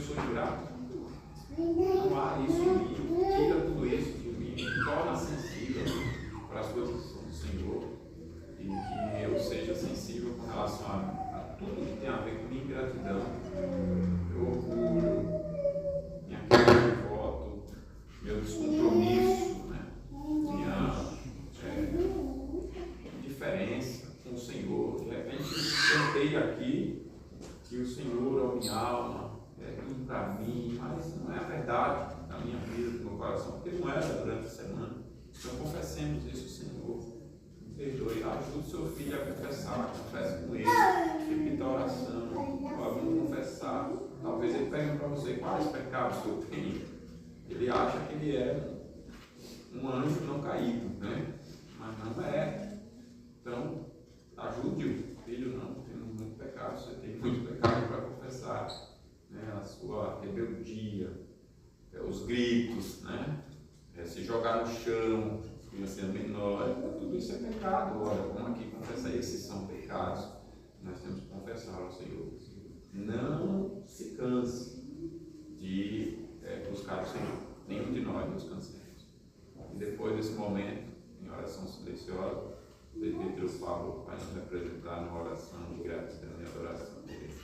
sou ingrato. Não há isso em mim. Tira tudo isso de mim, me torna sensível para as coisas do Senhor e que eu seja sensível com relação a tudo que tem a ver com minha ingratidão, meu orgulho, minha quebra de voto, meu descompromisso, né? Minha diferença com o Senhor. De repente eu sentei aqui que o Senhor é minha alma, é tudo para mim, mas não é a verdade na minha vida, no meu coração, porque não era durante a semana. Então confessemos isso, Senhor. Me perdoe, ajude o seu filho a confessar, confesse com ele, repita a oração, vamos confessar. Talvez ele pergunte para você quais pecados eu tenho. Ele acha que ele é um anjo não caído, né? Mas não é. Então, ajude-o, filho, não, tem muito pecado, você tem muito pecado para confessar, né? A sua rebeldia, os gritos, né? Se jogar no chão, criança menor, tudo isso é pecado. Olha, vamos aqui confessar, esses são pecados, nós temos que confessar ao Senhor. Não se canse de buscar o Senhor, nenhum de nós nos cansemos. E depois desse momento, em oração silenciosa, o presbítero Pablo vai nos representar numa oração de gratidão e adoração a Deus.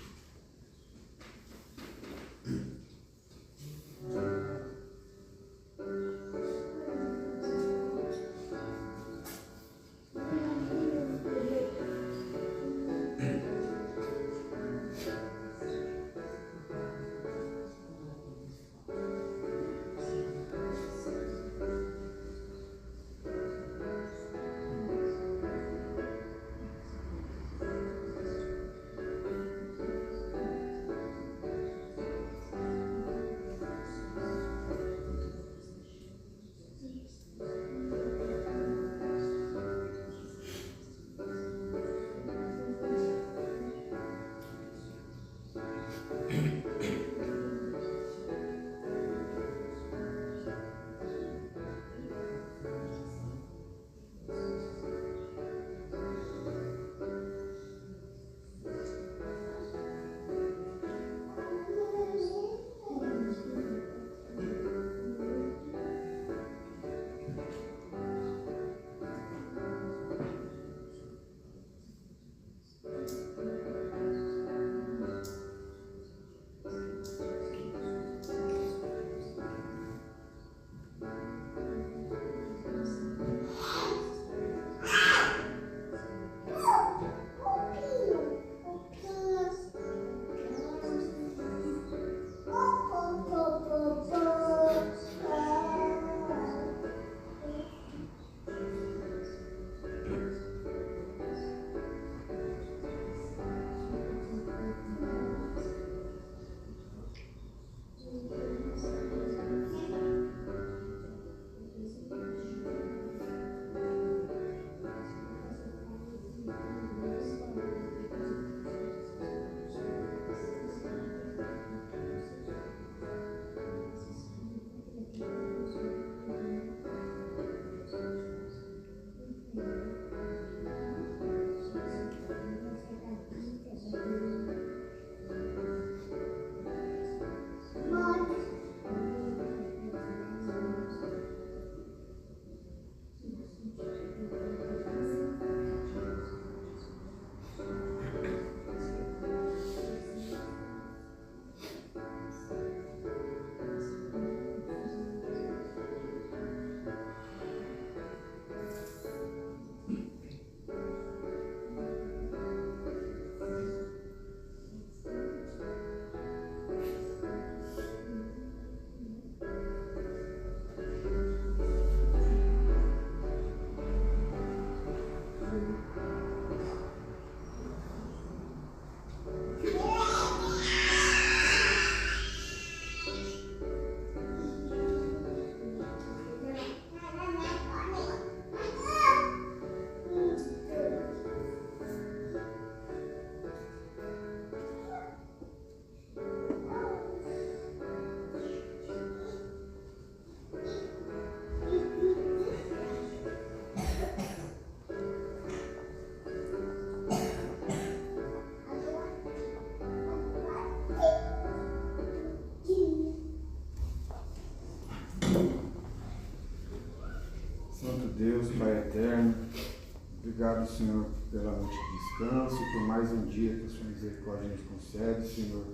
descanso, por mais um dia que a sua misericórdia nos concede, Senhor.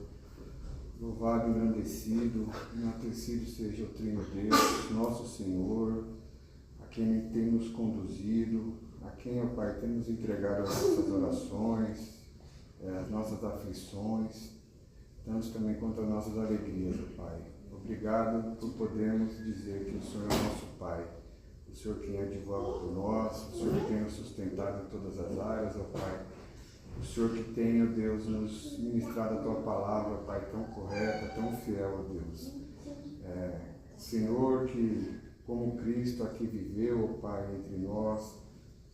Louvado, engrandecido seja o Trino Deus, nosso Senhor, a quem tem nos conduzido, a quem, ó Pai, tem nos entregado as nossas orações, as nossas aflições, tanto também quanto as nossas alegrias, ó Pai. Obrigado por podermos dizer que o Senhor é nosso Pai, o Senhor quem advoga por nós, o Senhor que tem nos sustentado em todas as áreas, ó Pai. O Senhor que tem, ó Deus, nos ministrado a Tua palavra, Pai, tão correta, tão fiel, ó Deus. Senhor, que como Cristo aqui viveu, ó Pai, entre nós,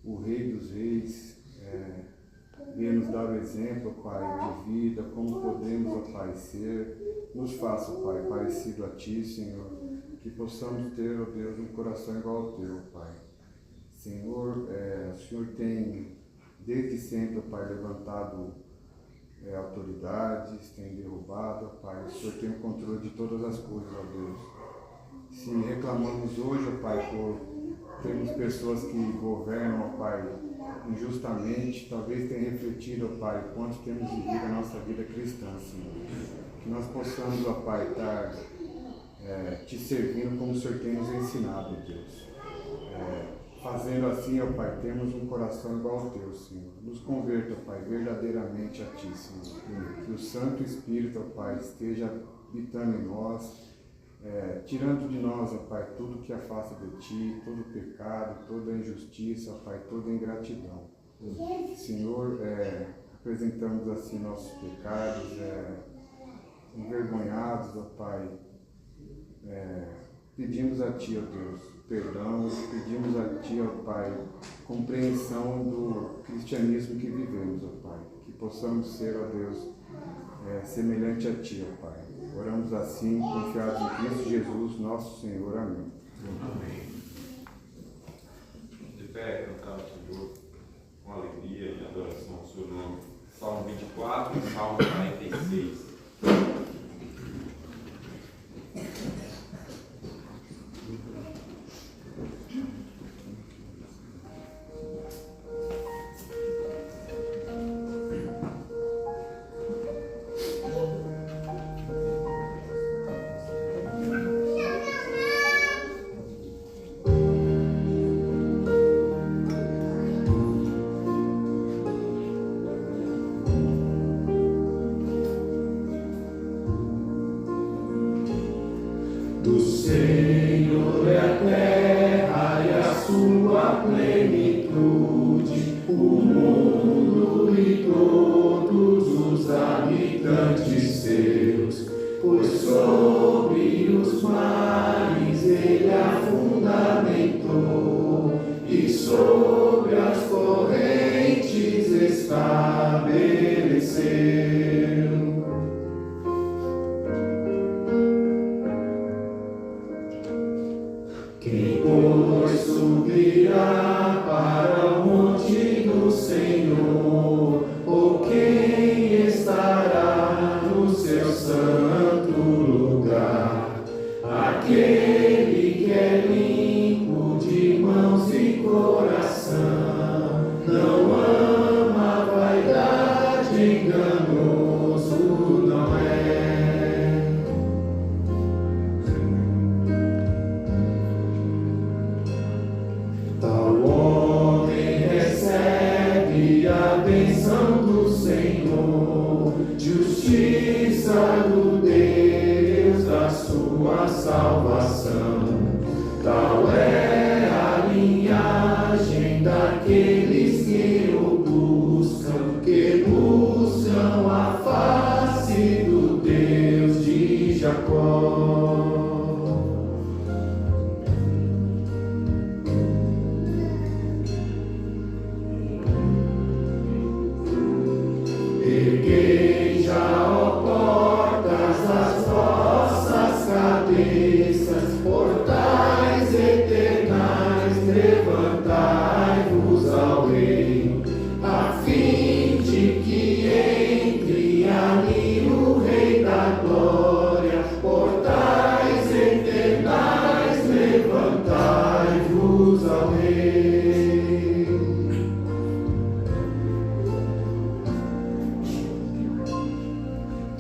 o Rei dos Reis, venha nos dar o exemplo, Pai, de vida, como podemos, ó Pai, ser. Nos faça, Pai, parecido a Ti, Senhor, que possamos ter, ó Deus, um coração igual ao Teu, Pai. Senhor, o Senhor tem, desde sempre, ó Pai, levantado autoridades, tem derrubado, ó Pai. O Senhor tem o controle de todas as coisas, ó Deus. Se reclamamos hoje, ó Pai, por termos pessoas que governam, ó Pai, injustamente, talvez tenha refletido, ó Pai, quanto temos vivido a nossa vida cristã, Senhor. Que nós possamos, ó Pai, estar Te servindo como o Senhor tem nos ensinado, Deus. Fazendo assim, ó Pai, temos um coração igual ao Teu, Senhor. Nos converta, ó Pai, verdadeiramente a Ti, Senhor. Que o Santo Espírito, ó Pai, esteja habitando em nós, tirando de nós, ó Pai, tudo que afasta de Ti, todo pecado, toda injustiça, ó Pai, toda ingratidão. Senhor, apresentamos assim nossos pecados, envergonhados, ó Pai, pedimos a Ti, ó Deus, perdão, pedimos a Ti, ó Pai, compreensão do cristianismo que vivemos, ó Pai, que possamos ser, ó Deus, semelhante a Ti, ó Pai. Oramos assim, confiados em Cristo Jesus, nosso Senhor. Amém. Amém. De pé, cantar ao Senhor com alegria e adoração ao Seu nome. Salmo 24 e Salmo 46. Do Senhor é a terra e a sua plenitude, o mundo e todos os habitantes seus, pois sobre os mares ele a fundamentou e sobre as correntes estabeleceu. Quem, pois, subirá para o monte do Senhor, ou quem estará no seu santo lugar? Aquele que é limpo de mãos e coração, não ama a vaidade, enganoso não é. Tal homem recebe a bênção do Senhor, justiça do Deus da sua salvação. Tal é a linhagem daqueles que o buscam, a face do Deus de Jacó. Erguei já, ó portas,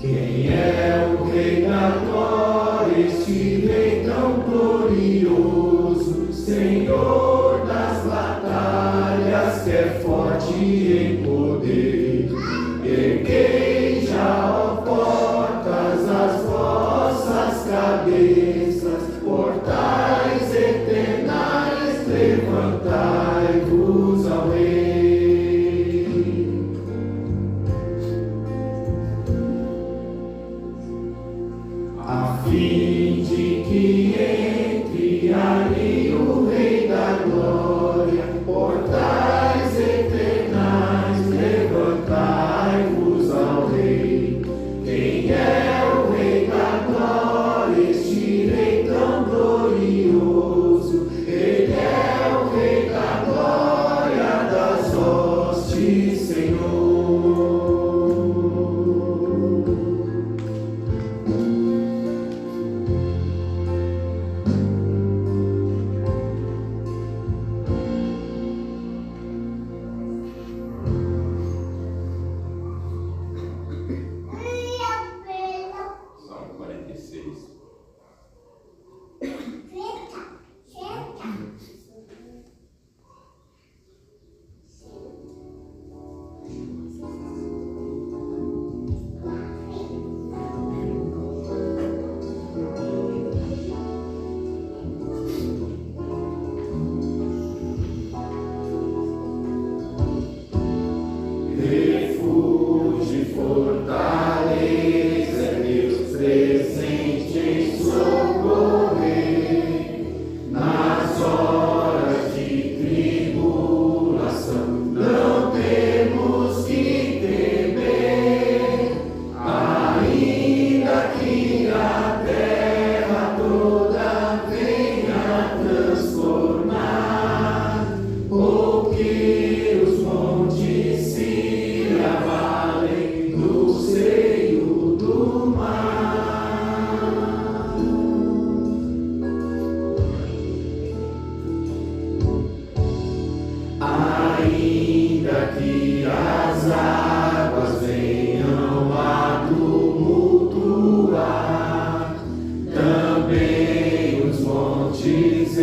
Quem é o Rei da glória, este Rei tão glorioso, Senhor das batalhas, que é forte em poder? Erguei já, ó portas, as vossas cabeças, portais eternais, levantai-vos ao Rei. A fim de que entre ali o Rei da glória, portais eternais, levantai-vos ao Rei. Quem é o Rei da glória, este Rei tão glorioso? Ele é o Rei da glória das hostes, Senhor. Salmo 46. Refúgio e fortaleza, Deus presente em socorrer. Nas horas de tribulação, não temos que temer. Ainda que a terra toda venha transformar, ou que os montes se abalem no seio do mar. Ainda que as águas venham a tumultuar, também os montes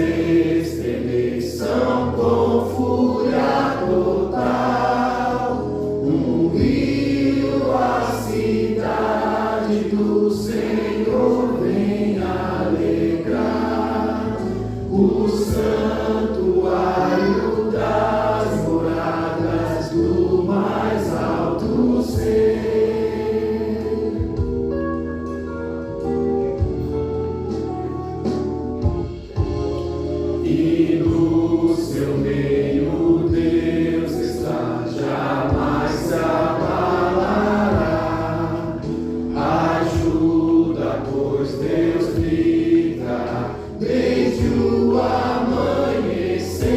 estremeçam com fúria total. Um rio, a cidade do Senhor, vem alegrar. O santuário das moradas do mais alto ser. E no seu meio Deus está, jamais se abalará. Ajuda, pois Deus grita desde o amanhecer.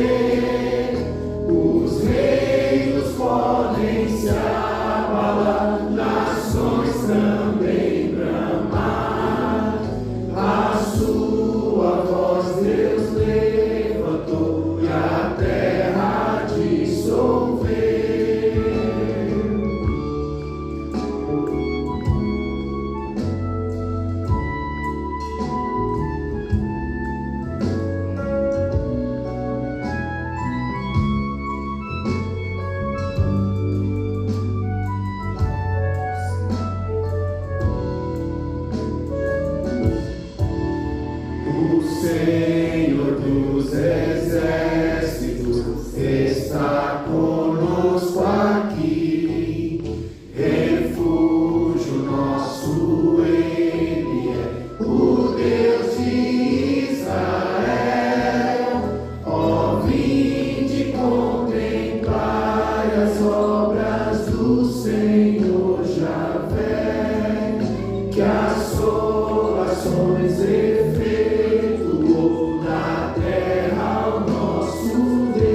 Os reinos podem se abalar, nações também bramar. A sua voz Deus levantou e a terra dissolveu. O Senhor dos exércitos está conosco aqui. Refúgio nosso Ele é, o Deus de Israel. Ó, vinde contemplar as obras do Senhor Javé, que assolações efetuou na terra o nosso Deus.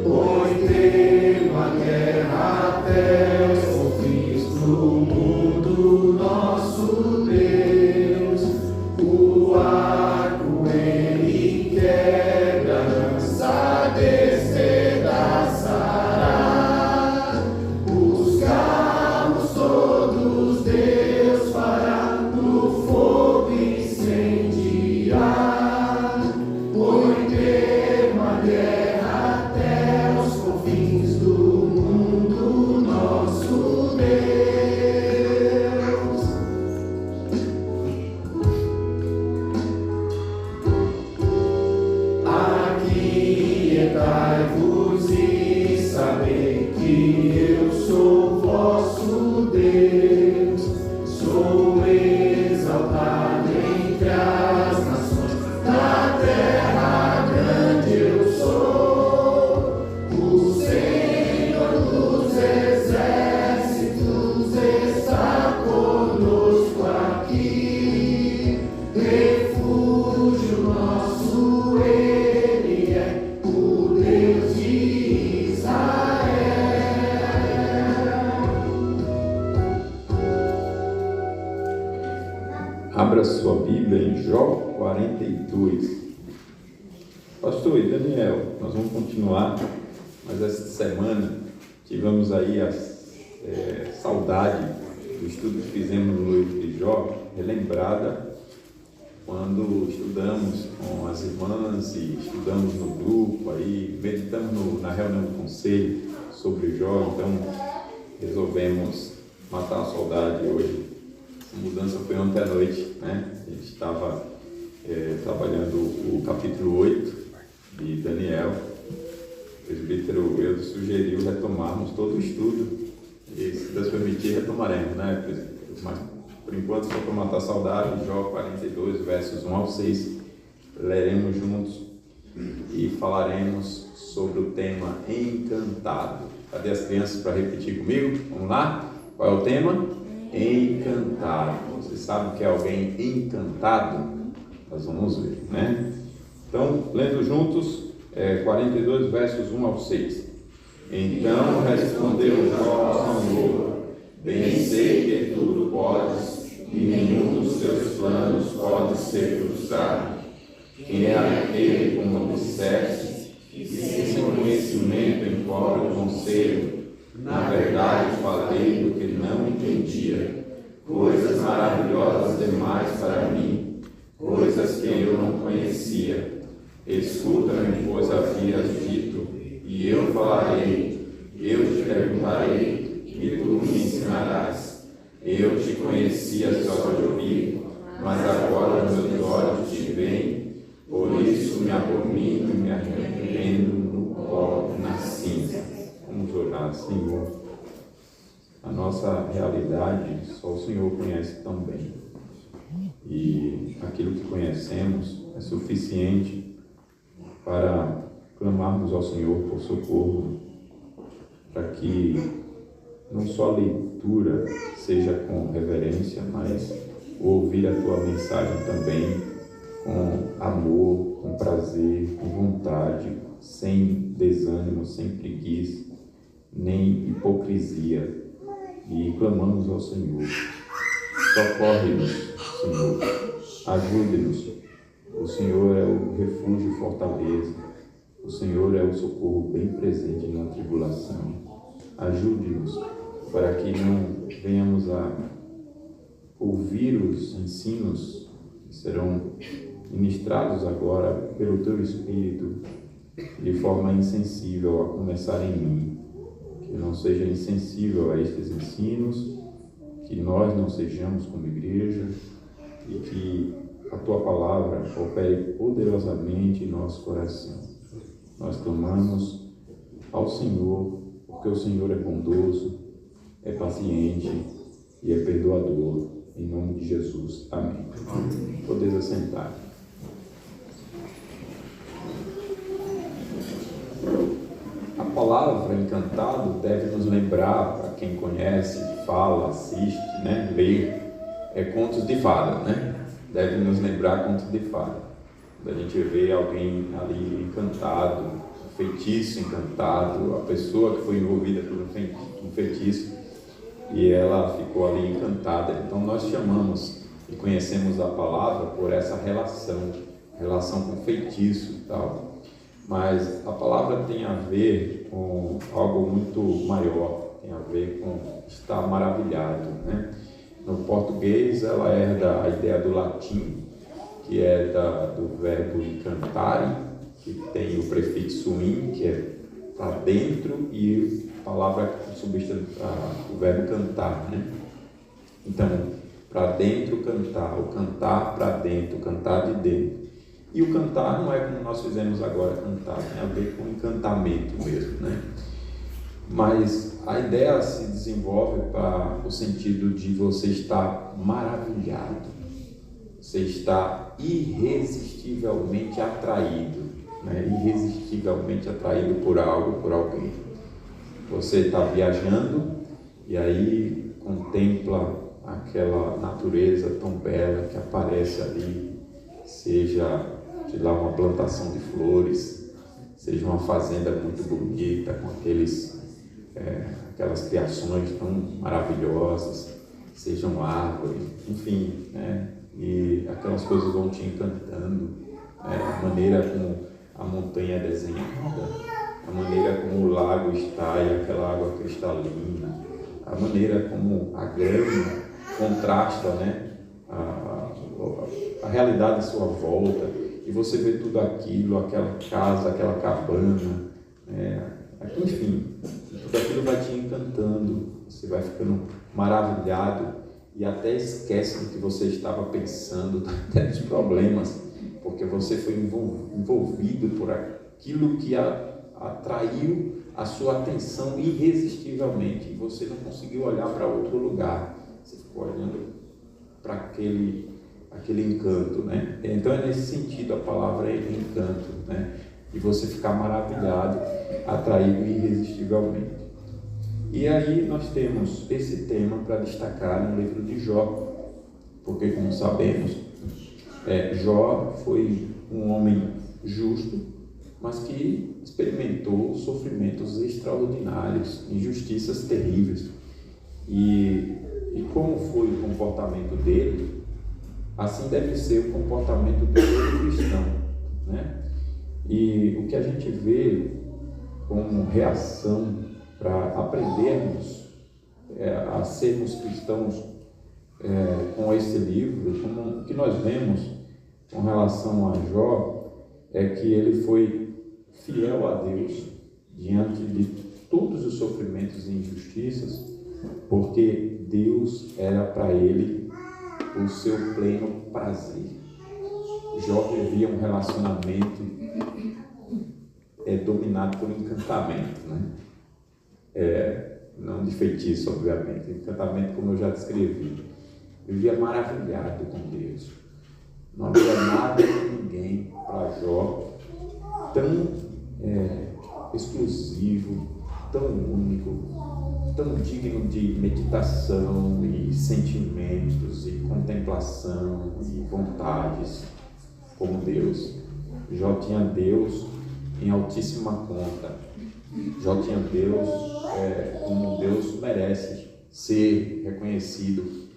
Põe termo à guerra até os confins do mundo, nosso Deus. O arco ele quebra, lança Abra sua Bíblia em Jó 42. Pastor e Daniel, nós vamos continuar, mas essa semana tivemos aí a saudade do estudo que fizemos no livro de Jó, relembrada quando estudamos com as irmãs e estudamos no grupo, aí meditamos na reunião do conselho sobre Jó. Então resolvemos matar a saudade hoje. A mudança foi ontem à noite, né? A gente estava trabalhando o capítulo 8 de Daniel. O presbítero Eudo sugeriu retomarmos todo o estudo e, se Deus permitir, retomaremos, né, presbítero? Mas por enquanto, só para matar a saudade, Jó 42, versos 1 ao 6, leremos juntos e falaremos sobre o tema encantado. Cadê as crianças para repetir comigo? Vamos lá? Qual é o tema? Encantado. Você sabe que é alguém encantado? Nós vamos ver, né? Então, lendo juntos, 42 versos 1 ao 6. Então respondeu Jó ao Senhor: bem sei que tudo podes, e nenhum dos teus planos pode ser frustrado. Quem é aquele, como disseste, que sem conhecimento encobre o conselho? Na verdade falei do que não entendia, coisas maravilhosas demais para mim, coisas que eu não conhecia. Escuta-me, pois havias dito, e eu falarei, eu te perguntarei, e tu me ensinarás. Eu te conhecia só de ouvir, mas agora meus olhos te veem, por isso me abomino e me arrependo no pó, na cinza. Vamos orar. Senhor, a nossa realidade só o Senhor conhece tão bem, e aquilo que conhecemos é suficiente para clamarmos ao Senhor por socorro, para que não só a leitura seja com reverência, mas ouvir a Tua mensagem também com amor, com prazer, com vontade, sem desânimo, sem preguiça, nem hipocrisia. E clamamos ao Senhor: socorre-nos, Senhor, ajude-nos. O Senhor é o refúgio e fortaleza, o Senhor é o socorro bem presente na tribulação. Ajude-nos para que não venhamos a ouvir os ensinos que serão ministrados agora pelo Teu Espírito de forma insensível, a começar em mim. Que eu não seja insensível a estes ensinos, que nós não sejamos como igreja, e que a Tua palavra opere poderosamente em nosso coração. Nós clamamos ao Senhor, porque o Senhor é bondoso, é paciente e é perdoador. Em nome de Jesus. Amém. Podeis assentar. A palavra encantado deve nos lembrar, para quem conhece, fala, assiste, né, lê, contos de fada, né? Deve nos lembrar contos de fada. Quando a gente vê alguém ali encantado, um feitiço encantado, a pessoa que foi envolvida por um feitiço e ela ficou ali encantada. Então nós chamamos e conhecemos a palavra por essa relação com feitiço e tal. Mas a palavra tem a ver com algo muito maior, tem a ver com estar maravilhado, né? No português ela herda a ideia do latim, que é do verbo encantare, que tem o prefixo in, que é para dentro, e a palavra o verbo cantar, né? Então, para dentro cantar, o cantar para dentro, o cantar de dentro. E o cantar não é como nós fizemos agora, cantar, tem a ver com encantamento mesmo, né? Mas a ideia se desenvolve para o sentido de você estar maravilhado, você está irresistivelmente atraído, né? Irresistivelmente atraído por algo, por alguém. Você está viajando e aí contempla aquela natureza tão bela que aparece ali, seja de lá uma plantação de flores, seja uma fazenda muito bonita com aquelas criações tão maravilhosas, sejam árvores, enfim, né? e aquelas coisas vão te encantando, a maneira como a montanha é desenhada, a maneira como o lago está e aquela água cristalina, a maneira como a grama contrasta, né, a realidade à sua volta, e você vê tudo aquilo, aquela casa, aquela cabana, enfim, tudo aquilo vai te encantando, você vai ficando maravilhado e até esquece do que você estava pensando, até dos problemas, porque você foi envolvido por aquilo que atraiu a sua atenção irresistivelmente, e você não conseguiu olhar para outro lugar, você ficou olhando para aquele encanto, né? Então é nesse sentido a palavra é encanto, né? E você ficar maravilhado, atraído irresistivelmente. E aí nós temos esse tema para destacar no livro de Jó, porque como sabemos, Jó foi um homem justo, mas que experimentou sofrimentos extraordinários, injustiças terríveis. E como foi o comportamento dele, assim deve ser o comportamento de todo cristão, né? E o que a gente vê como reação para aprendermos a sermos cristãos com esse livro, como o que nós vemos com relação a Jó, é que ele foi fiel a Deus diante de todos os sofrimentos e injustiças, porque Deus era para ele o seu pleno prazer. Jó vivia um relacionamento dominado por encantamento, né? Não de feitiço, obviamente, encantamento como eu já descrevi. Vivia maravilhado com Deus. Não havia nada nem ninguém para Jó tão exclusivo, tão único, tão digno de meditação e sentimentos e contemplação e vontades como Deus. Jó tinha Deus em altíssima conta. Jó tinha Deus como Deus merece ser reconhecido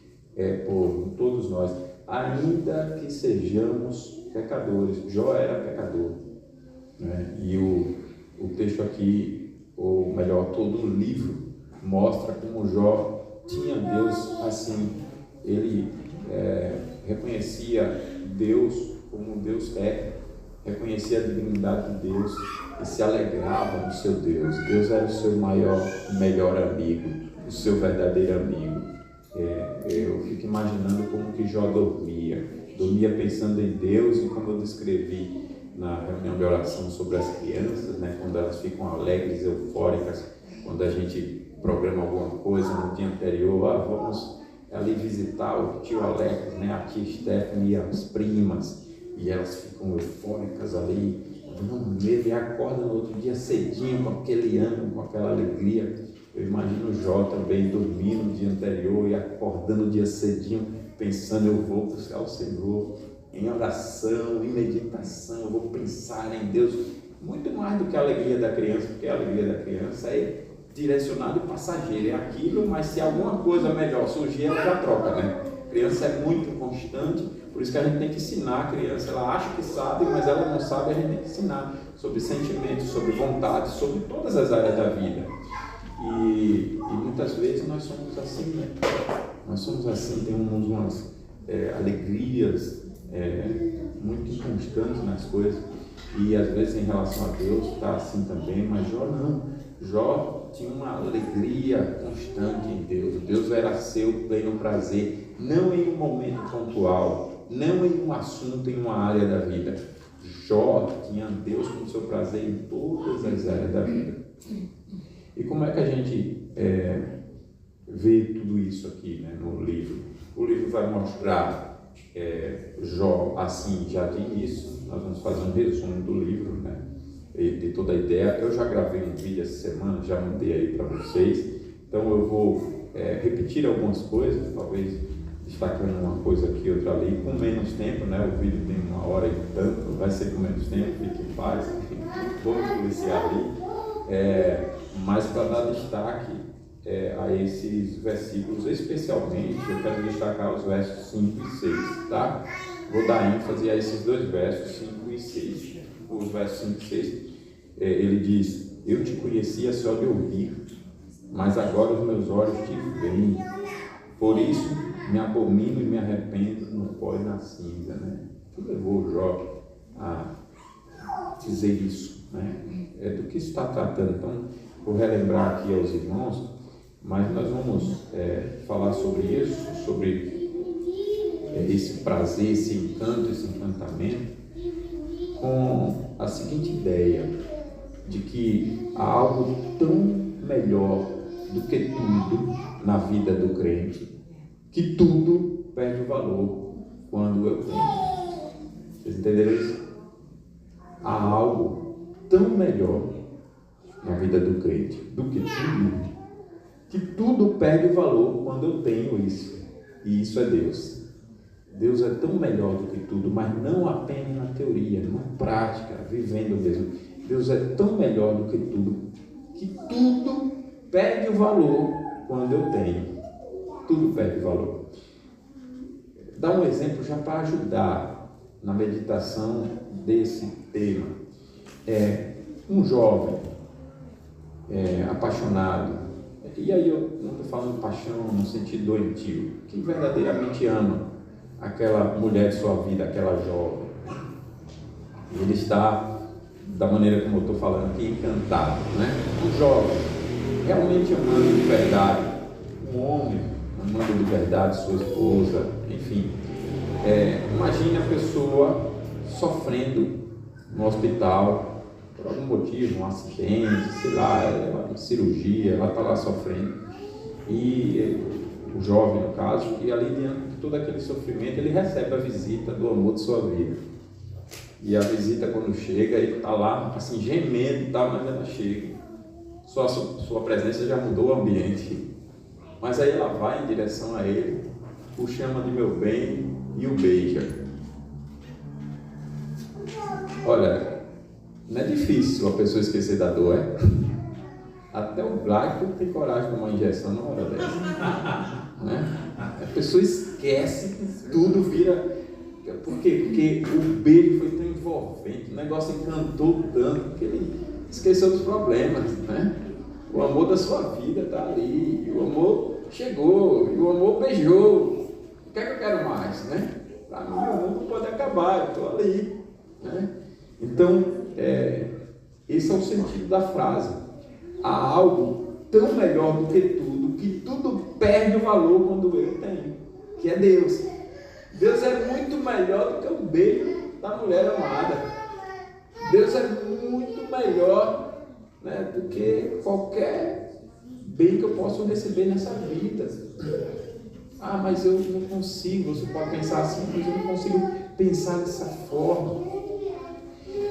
por todos nós, ainda que sejamos pecadores. Jó era pecador, né? E o texto aqui, ou melhor, todo o livro mostra como Jó tinha Deus assim. Ele reconhecia Deus como Deus reconhecia a divinidade de Deus e se alegrava no seu Deus. Deus era o seu melhor amigo, o seu verdadeiro amigo. Eu fico imaginando como que Jó dormia pensando em Deus, e como eu descrevi na reunião de oração sobre as crianças, né, quando elas ficam alegres, eufóricas, quando a gente programa alguma coisa no dia anterior, vamos ali visitar o tio Alex, né, a tia Stephanie e as primas, e elas ficam eufóricas ali, e acordam no outro dia cedinho, com aquele ânimo, com aquela alegria. Eu imagino o Jó também dormindo no dia anterior e acordando no dia cedinho, pensando: eu vou buscar o Senhor em oração, em meditação, eu vou pensar em Deus, muito mais do que a alegria da criança, porque a alegria da criança é direcionada e passageira, é aquilo, mas se alguma coisa melhor surgir, ela já troca, né? A criança é muito constante, por isso que a gente tem que ensinar a criança. Ela acha que sabe, mas ela não sabe, a gente tem que ensinar sobre sentimentos, sobre vontades, sobre todas as áreas da vida. E muitas vezes nós somos assim, né? Nós somos assim, temos umas alegrias muito inconstantes nas coisas, e às vezes em relação a Deus está assim também, mas Jó não. Jó tinha uma alegria constante em Deus. Deus era seu pleno prazer, não em um momento pontual, não em um assunto, em uma área da vida. Jó tinha Deus como seu prazer em todas as áreas da vida. E como é que a gente vê tudo isso aqui, né, no livro? O livro vai mostrar Jó assim já de início. Nós vamos fazer um resumo do livro, né, de toda a ideia. Eu já gravei um vídeo essa semana, já mandei aí para vocês, então eu vou repetir algumas coisas, talvez destacando uma coisa aqui, outra ali, com menos tempo, né? O vídeo tem 1 hora e tanto, vai ser com menos tempo, fique em paz, vamos policiar ali, mas para dar destaque a esses versículos, especialmente eu quero destacar os versos 5 e 6, tá? Vou dar ênfase a esses dois versos, 5 e 6. Os versos 5 e 6, ele diz: eu te conhecia só de ouvir, mas agora os meus olhos te veem, por isso me abomino e me arrependo no pó e na cinza, né? O que levou Jó a dizer isso, né? É do que está tratando. Então, vou relembrar aqui aos irmãos, mas nós vamos falar sobre isso, sobre esse prazer, esse encanto, esse encantamento, com a seguinte ideia, de que há algo tão melhor do que tudo na vida do crente, que tudo perde o valor quando eu tenho. Vocês entenderam isso? Há algo tão melhor na vida do crente do que tudo perde o valor quando eu tenho isso. E isso é Deus. Deus é tão melhor do que tudo, mas não apenas na teoria, na prática, vivendo mesmo. Deus é tão melhor do que tudo, que tudo perde o valor quando eu tenho. Tudo perde o valor. Dá um exemplo já para ajudar na meditação desse tema. Um jovem apaixonado, e aí eu não estou falando paixão no sentido doentio, que verdadeiramente ama aquela mulher de sua vida, aquela jovem. Ele está, da maneira como eu estou falando aqui, encantado, né? Um jovem realmente amando de verdade, um homem amando de verdade sua esposa, enfim. Imagine a pessoa sofrendo no hospital por algum motivo, um acidente, sei lá, uma cirurgia, ela está lá sofrendo. E o jovem, no caso, e ali diante de todo aquele sofrimento, ele recebe a visita do amor de sua vida. E a visita, quando chega, ele está lá, assim, gemendo e tal, mas ela chega. Sua presença já mudou o ambiente. Mas aí ela vai em direção a ele, o chama de meu bem e o beija. Olha, não é difícil a pessoa esquecer da dor, é? Até o Blacko tem coragem de tomar uma injeção na hora dessa. Né? A pessoa esquece que tudo vira. Por quê? Porque o beijo foi tão envolvente, o negócio encantou tanto que ele esqueceu dos problemas, né? O amor da sua vida está ali, e o amor chegou, e o amor beijou. O que é que eu quero mais, né? Para mim, o mundo pode acabar, eu estou ali, né? Então, esse é o sentido da frase. Há algo tão melhor do que tudo perde o valor quando eu tenho, que é Deus. Deus é muito melhor do que o beijo da mulher amada. Deus é muito melhor, né, do que qualquer bem que eu possa receber nessa vida. Ah, mas eu não consigo. Você pode pensar assim, mas eu não consigo pensar dessa forma.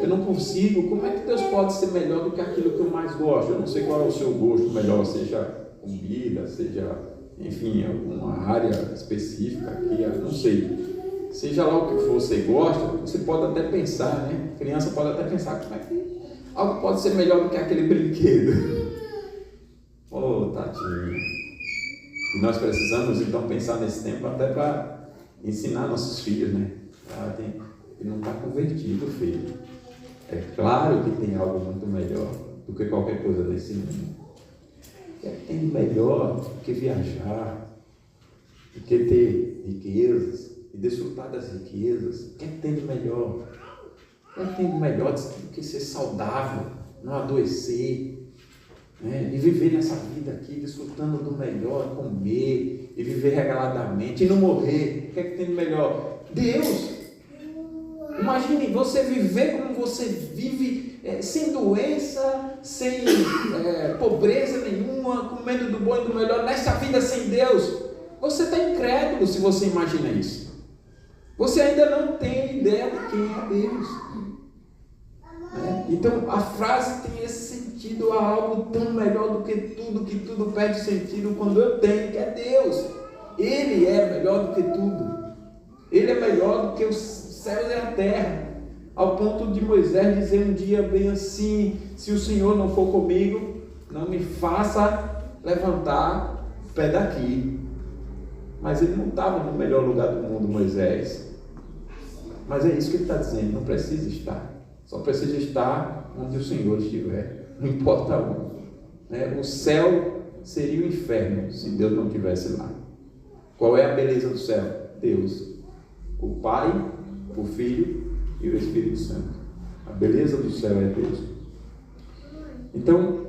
Eu não consigo. Como é que Deus pode ser melhor do que aquilo que eu mais gosto? Eu não sei qual é o seu gosto melhor, seja comida, seja, enfim, alguma área específica aqui, eu não sei. Seja lá o que for você gosta, você pode até pensar, né? A criança pode até pensar, como é que algo pode ser melhor do que aquele brinquedo? Tadinho. E nós precisamos, então, pensar nesse tempo até para ensinar nossos filhos, né? Ele não está convertido, filho. É claro que tem algo muito melhor do que qualquer coisa nesse mundo. Tem melhor do que viajar, do que ter riquezas e desfrutar das riquezas. O que tem de melhor? O que tem de melhor do que ser saudável, não adoecer, né? E viver nessa vida aqui, desfrutando do melhor, comer e viver regaladamente e não morrer. O que tem de melhor? Deus! Imagine você viver como você vive, sem doença, sem pobreza nenhuma, comendo do bom e do melhor, nessa vida sem Deus. Você está incrédulo se você imagina isso. Você ainda não tem ideia de quem é Deus. Então a frase tem esse sentido, há algo tão melhor do que tudo perde sentido quando eu tenho, que é Deus. Ele é melhor do que tudo. Ele é melhor do que os céus e a terra, ao ponto de Moisés dizer um dia bem assim: se o Senhor não for comigo, não me faça levantar o pé daqui. Mas ele não estava no melhor lugar do mundo, Moisés. Mas é isso que ele está dizendo, não precisa estar. Só precisa estar onde o Senhor estiver, não importa onde. Né? O céu seria o inferno se Deus não estivesse lá. Qual é a beleza do céu? Deus, o Pai, o Filho e o Espírito Santo. A beleza do céu é Deus. Então,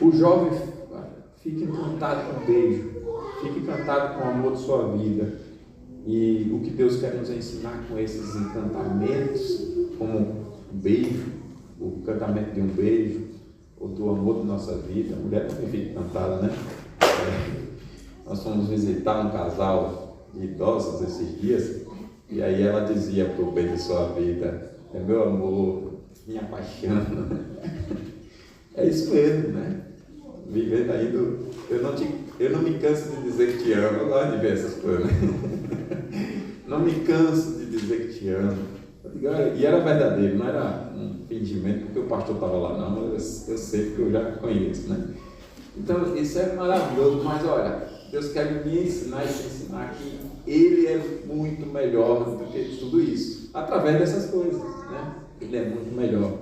o jovem fica encantado com o beijo, fica encantado com o amor de sua vida. E o que Deus quer nos ensinar com esses encantamentos, como um beijo, o encantamento de um beijo, ou do amor da nossa vida. A mulher também fica encantada, né? Nós fomos visitar um casal de idosos esses dias, e aí ela dizia para o bem de sua vida: é meu amor, minha paixão. É isso mesmo, né? Vivendo aí eu não me canso de dizer que te amo. Eu gosto de ver essas coisas, né? Não me canso de dizer que te amo. E era verdadeiro, não era um fingimento porque o pastor estava lá, não. Eu sei porque eu já conheço, né? Então, isso é maravilhoso. Mas olha, Deus quer me ensinar e te ensinar que Ele é muito melhor do que tudo isso, através dessas coisas, né? Ele é muito melhor.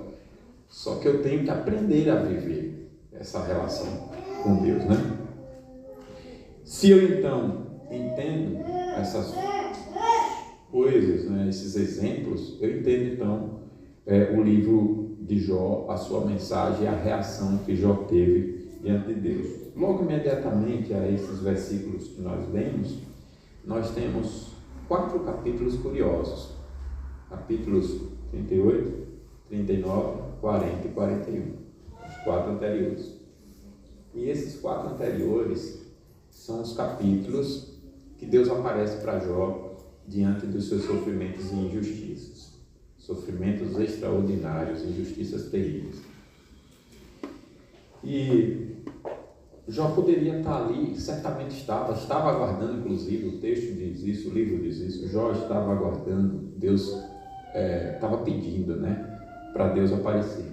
Só que eu tenho que aprender a viver essa relação com Deus, né? Se eu então entendo essas coisas, né, esses exemplos, eu entendo então o livro de Jó, a sua mensagem, a reação que Jó teve diante de Deus. Logo imediatamente a esses versículos que nós lemos, nós temos 4 capítulos curiosos. Capítulos 38, 39, 40 e 41. Os 4 anteriores. E esses 4 anteriores são os capítulos que Deus aparece para Jó diante dos seus sofrimentos e injustiças. Sofrimentos extraordinários, injustiças terríveis. E Jó poderia estar ali, certamente estava aguardando, inclusive, o texto diz isso, o livro diz isso, Jó estava aguardando, Deus estava pedindo, né, para Deus aparecer.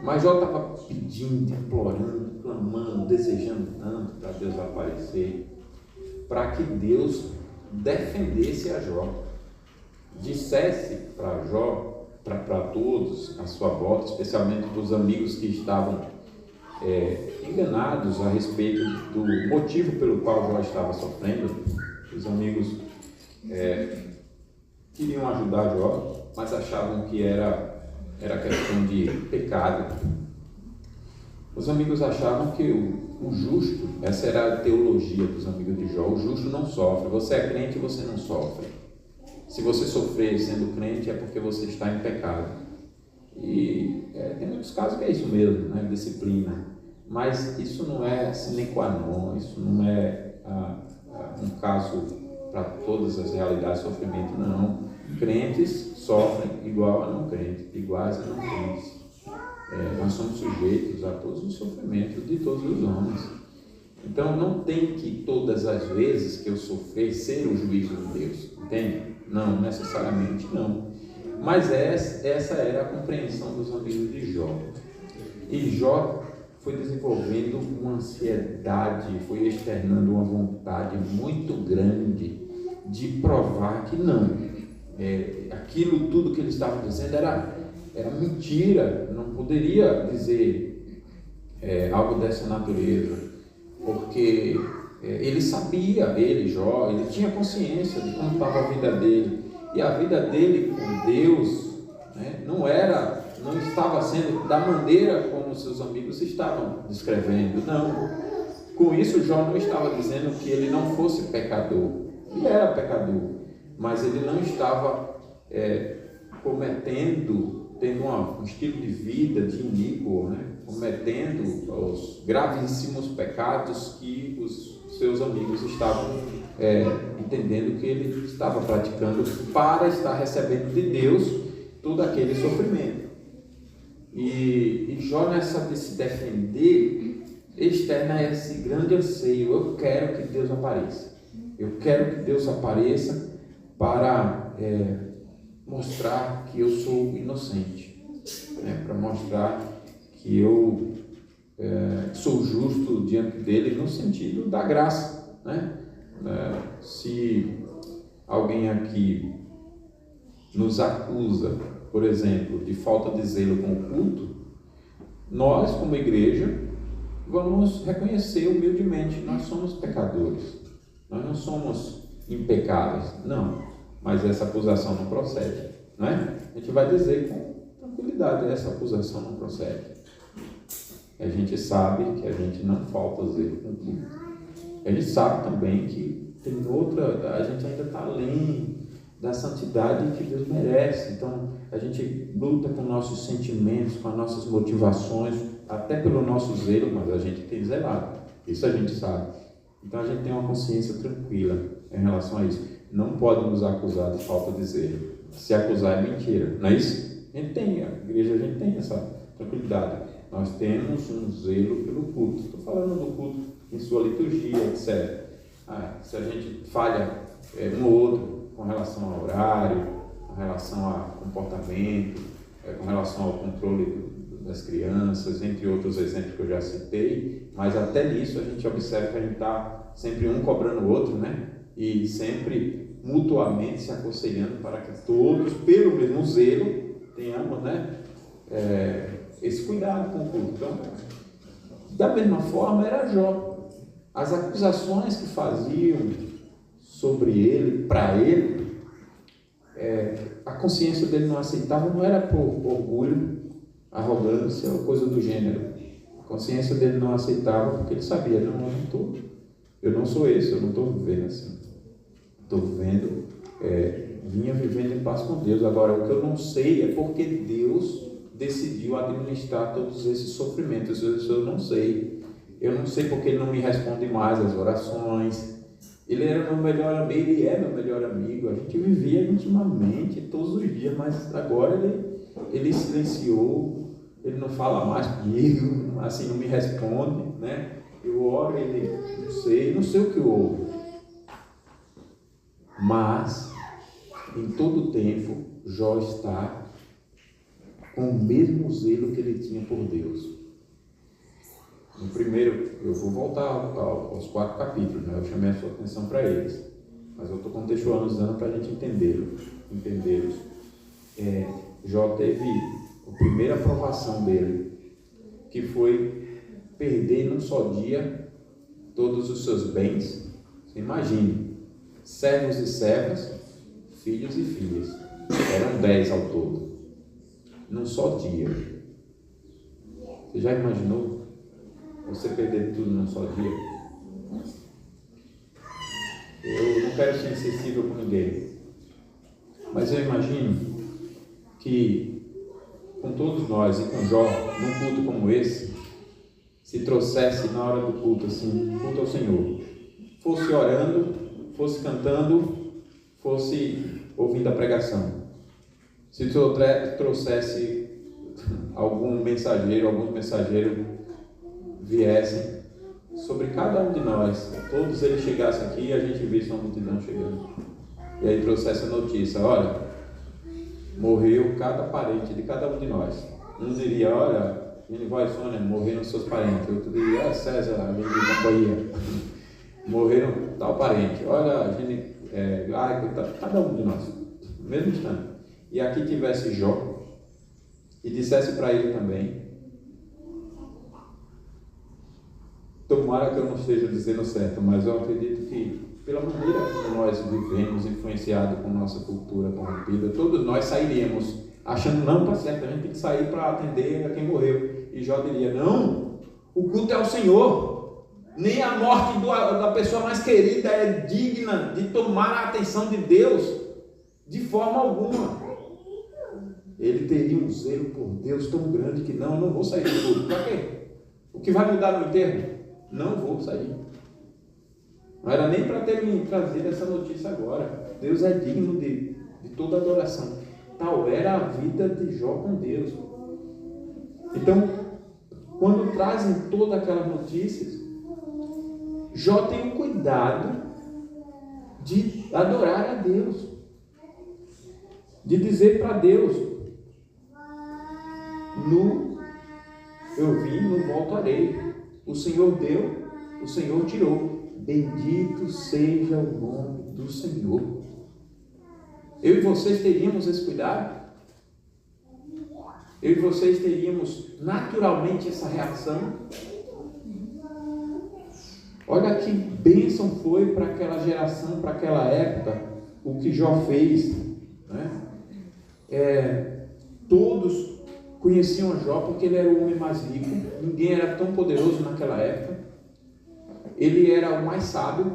Mas Jó estava pedindo, implorando, clamando, desejando tanto para Deus aparecer, para que Deus defendesse a Jó, dissesse para Jó, para todos à sua volta, especialmente para os amigos que estavam enganados a respeito do motivo pelo qual Jó estava sofrendo. Os amigos queriam ajudar Jó, mas achavam que era questão de pecado. Os amigos achavam que o justo, essa era a teologia dos amigos de Jó, o justo não sofre. Você é crente e você não sofre. Se você sofrer sendo crente é porque você está em pecado. E tem muitos casos que é isso mesmo, né? Disciplina. Mas isso não é sine qua non, isso não é um caso para todas as realidades de sofrimento, não. Crentes sofrem igual a não crentes, iguais a não crentes. Nós somos sujeitos a todos os sofrimentos de todos os homens. Então não tem que todas as vezes que eu sofrer ser o juízo de Deus, entende? Não, necessariamente não. Mas essa era a compreensão dos amigos de Jó. E Jó foi desenvolvendo uma ansiedade, foi externando uma vontade muito grande de provar que não. Aquilo tudo que ele estava dizendo era mentira, não poderia dizer algo dessa natureza, porque ele sabia, Jó, ele tinha consciência de como estava a vida dele, e a vida dele com Deus, né, não estava sendo da maneira como seus amigos estavam descrevendo, não. Com isso, Jó não estava dizendo que ele não fosse pecador, ele era pecador, mas ele não estava tendo um estilo de vida de iníquo, né? Cometendo os gravíssimos pecados que os seus amigos estavam entendendo que ele estava praticando para estar recebendo de Deus todo aquele sofrimento. E Jó, nessa de se defender, externa esse grande anseio: eu quero que Deus apareça, eu quero que Deus apareça para mostrar que eu sou inocente, para mostrar que eu sou justo diante dele no sentido da graça, né? Se alguém aqui nos acusa, por exemplo, de falta de zelo com o culto, nós, como igreja, vamos reconhecer humildemente, nós somos pecadores, nós não somos impecáveis, não, mas essa acusação não procede, não é? A gente vai dizer com tranquilidade, essa acusação não procede. A gente sabe que a gente não falta zelo com o culto. A gente sabe também que tem outra, a gente ainda está além da santidade que Deus merece. Então, a gente luta com nossos sentimentos, com as nossas motivações, até pelo nosso zelo, mas a gente tem zelado. Isso a gente sabe. Então, a gente tem uma consciência tranquila em relação a isso. Não pode nos acusar de falta de zelo. Se acusar é mentira, não é isso? A gente tem, a igreja, a gente tem essa tranquilidade. Nós temos um zelo pelo culto. Estou falando do culto em sua liturgia, etc. Se a gente falha um ou outro com relação ao horário, com relação a comportamento, com relação ao controle das crianças, entre outros exemplos que eu já citei, mas até nisso a gente observa que a gente está sempre um cobrando o outro, né? E sempre mutuamente se aconselhando para que todos, pelo mesmo zelo, tenhamos, né? Esse cuidado com o culto. Então, da mesma forma era Jó. As acusações que faziam sobre ele, para ele, a consciência dele não aceitava, não era por orgulho, arrogância ou coisa do gênero. A consciência dele não aceitava porque ele sabia, eu não sou esse, eu não estou vivendo assim. Estou vivendo, vinha vivendo em paz com Deus. Agora, o que eu não sei é porque Deus decidiu administrar todos esses sofrimentos. Eu não sei. Eu não sei porque ele não me responde mais as orações. Ele era meu melhor amigo, ele é meu melhor amigo. A gente vivia intimamente todos os dias, mas agora ele silenciou, ele não fala mais comigo, assim, não me responde, né? Eu oro, ele não sei o que houve. Mas, em todo tempo, Jó está com o mesmo zelo que ele tinha por Deus. No primeiro, eu vou voltar aos 4 capítulos, né? Eu chamei a sua atenção para eles, mas eu estou contextualizando para a gente entendê-los. Jó teve a primeira aprovação dele, que foi perder num só dia todos os seus bens. Você imagine, servos e servas, filhos e filhas, eram 10 ao todo, num só dia. Você já imaginou você perder tudo num só dia? Eu não quero ser insensível com ninguém, mas eu imagino que com todos nós e com Jó, num culto como esse, se trouxesse na hora do culto, assim, culto ao Senhor, fosse orando, fosse cantando, fosse ouvindo a pregação, se trouxesse alguns mensageiros viessem sobre cada um de nós, todos eles chegassem aqui e a gente visse uma multidão chegando, e aí trouxesse a notícia: olha, morreu cada parente de cada um de nós. Um diria: olha, Genival e Sônia, morreram seus parentes. Outro diria: César, a gente de companhia, morreram tal parente. Olha, cada um de nós, no mesmo instante. E aqui tivesse Jó e dissesse para ele também: tomara que eu não esteja dizendo certo, mas eu acredito que, pela maneira como nós vivemos, influenciado com nossa cultura corrompida, todos nós sairíamos achando: não, está certo, a gente tem que sair para atender a quem morreu. E Jó diria: não, o culto é ao Senhor, nem a morte da pessoa mais querida é digna de tomar a atenção de Deus, de forma alguma. Ele teria um zelo por Deus tão grande que eu não vou sair do culto. Para quê? O que vai mudar no enterro? Não vou sair. Não era nem para ter me trazido essa notícia agora. Deus é digno de toda adoração. Tal era a vida de Jó com Deus. Então, quando trazem todas aquelas notícias, Jó tem o cuidado de adorar a Deus, de dizer para Deus: no Eu vim, não voltarei. O Senhor deu, o Senhor tirou. Bendito seja o nome do Senhor. Eu e vocês teríamos esse cuidado? Eu e vocês teríamos naturalmente essa reação? Olha que bênção foi para aquela geração, para aquela época, o que Jó fez, né? Todos conheciam Jó porque ele era o homem mais rico, ninguém era tão poderoso naquela época, ele era o mais sábio,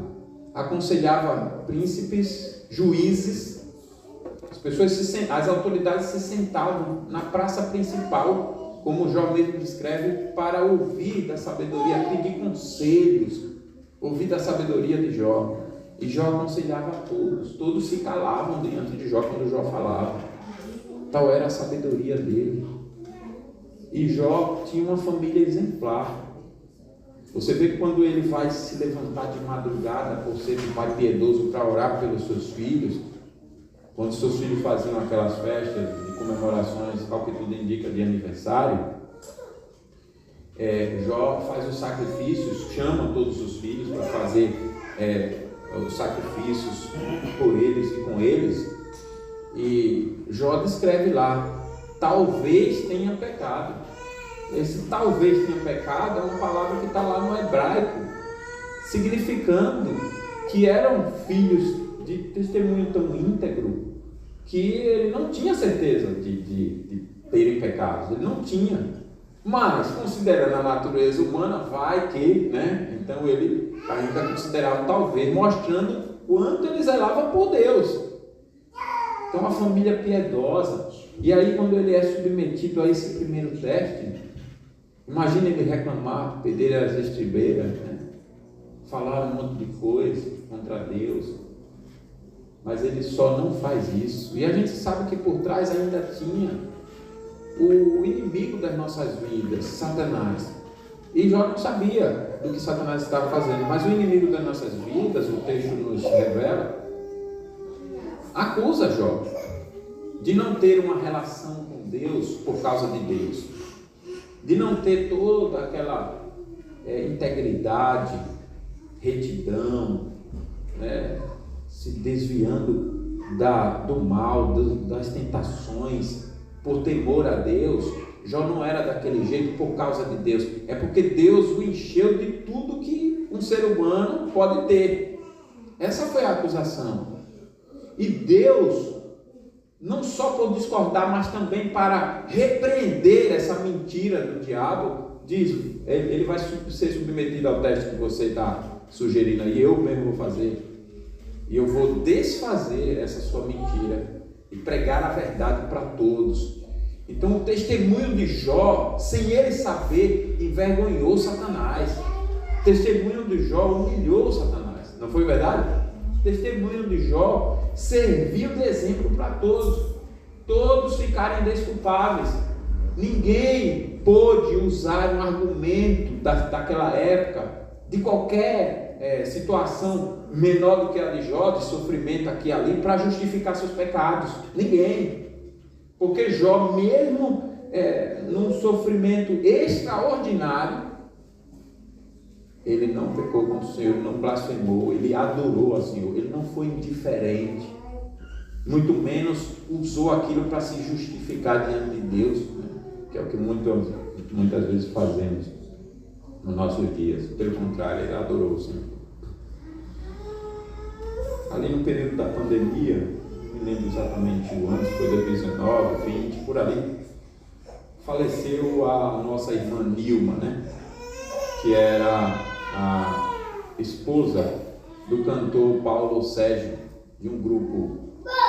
aconselhava príncipes, juízes, as autoridades se sentavam na praça principal, como Jó mesmo descreve, para ouvir da sabedoria, pedir conselhos, ouvir da sabedoria de Jó. E Jó aconselhava a todos se calavam diante de Jó quando Jó falava. Tal era a sabedoria dele. E Jó tinha uma família exemplar. Você vê que quando ele vai se levantar de madrugada, por ser um pai piedoso, para orar pelos seus filhos, quando seus filhos faziam aquelas festas de comemorações, ao que tudo indica, de aniversário, Jó faz os sacrifícios, chama todos os filhos para fazer os sacrifícios por eles e com eles, e Jó descreve lá, talvez tenha pecado. Esse talvez tenha pecado é uma palavra que está lá no hebraico, significando que eram filhos de testemunho tão íntegro que ele não tinha certeza de terem pecados, ele não tinha, mas considerando a natureza humana, vai que, né? Então ele ainda considerava talvez, mostrando quanto ele zelava por Deus. Então uma família piedosa. E aí quando ele é submetido a esse primeiro teste, imagina ele reclamar, perder as estribeiras, né? Falar um monte de coisa contra Deus, mas ele só não faz isso. E a gente sabe que por trás ainda tinha o inimigo das nossas vidas, Satanás. E Jó não sabia do que Satanás estava fazendo, mas o inimigo das nossas vidas, o texto nos revela, acusa Jó de não ter uma relação com Deus por causa de Deus, de não ter toda aquela integridade, retidão, né? Se desviando do mal, das tentações, por temor a Deus. Jó não era daquele jeito por causa de Deus, é porque Deus o encheu de tudo que um ser humano pode ter. Essa foi a acusação. E Deus, não só por discordar, mas também para repreender essa mentira do diabo, diz, ele vai ser submetido ao teste que você está sugerindo aí, eu mesmo vou fazer, e eu vou desfazer essa sua mentira e pregar a verdade para todos. Então o testemunho de Jó, sem ele saber, envergonhou Satanás. O testemunho de Jó humilhou Satanás, não foi verdade? O testemunho de Jó serviu de exemplo para todos ficarem desculpáveis. Ninguém pôde usar um argumento daquela época, de qualquer situação menor do que a de Jó, de sofrimento aqui e ali, para justificar seus pecados. Ninguém. Porque Jó, mesmo num sofrimento extraordinário, ele não pecou contra o Senhor, ele não blasfemou, ele adorou ao Senhor, ele não foi indiferente, muito menos usou aquilo para se justificar diante de Deus, né? Que é o que muitas vezes fazemos nos nossos dias. Pelo contrário, ele adorou o Senhor. Ali no período da pandemia, não me lembro exatamente o ano, se foi 2019, 20, por ali, faleceu a nossa irmã Nilma, né? Que era a esposa do cantor Paulo Sérgio, de um grupo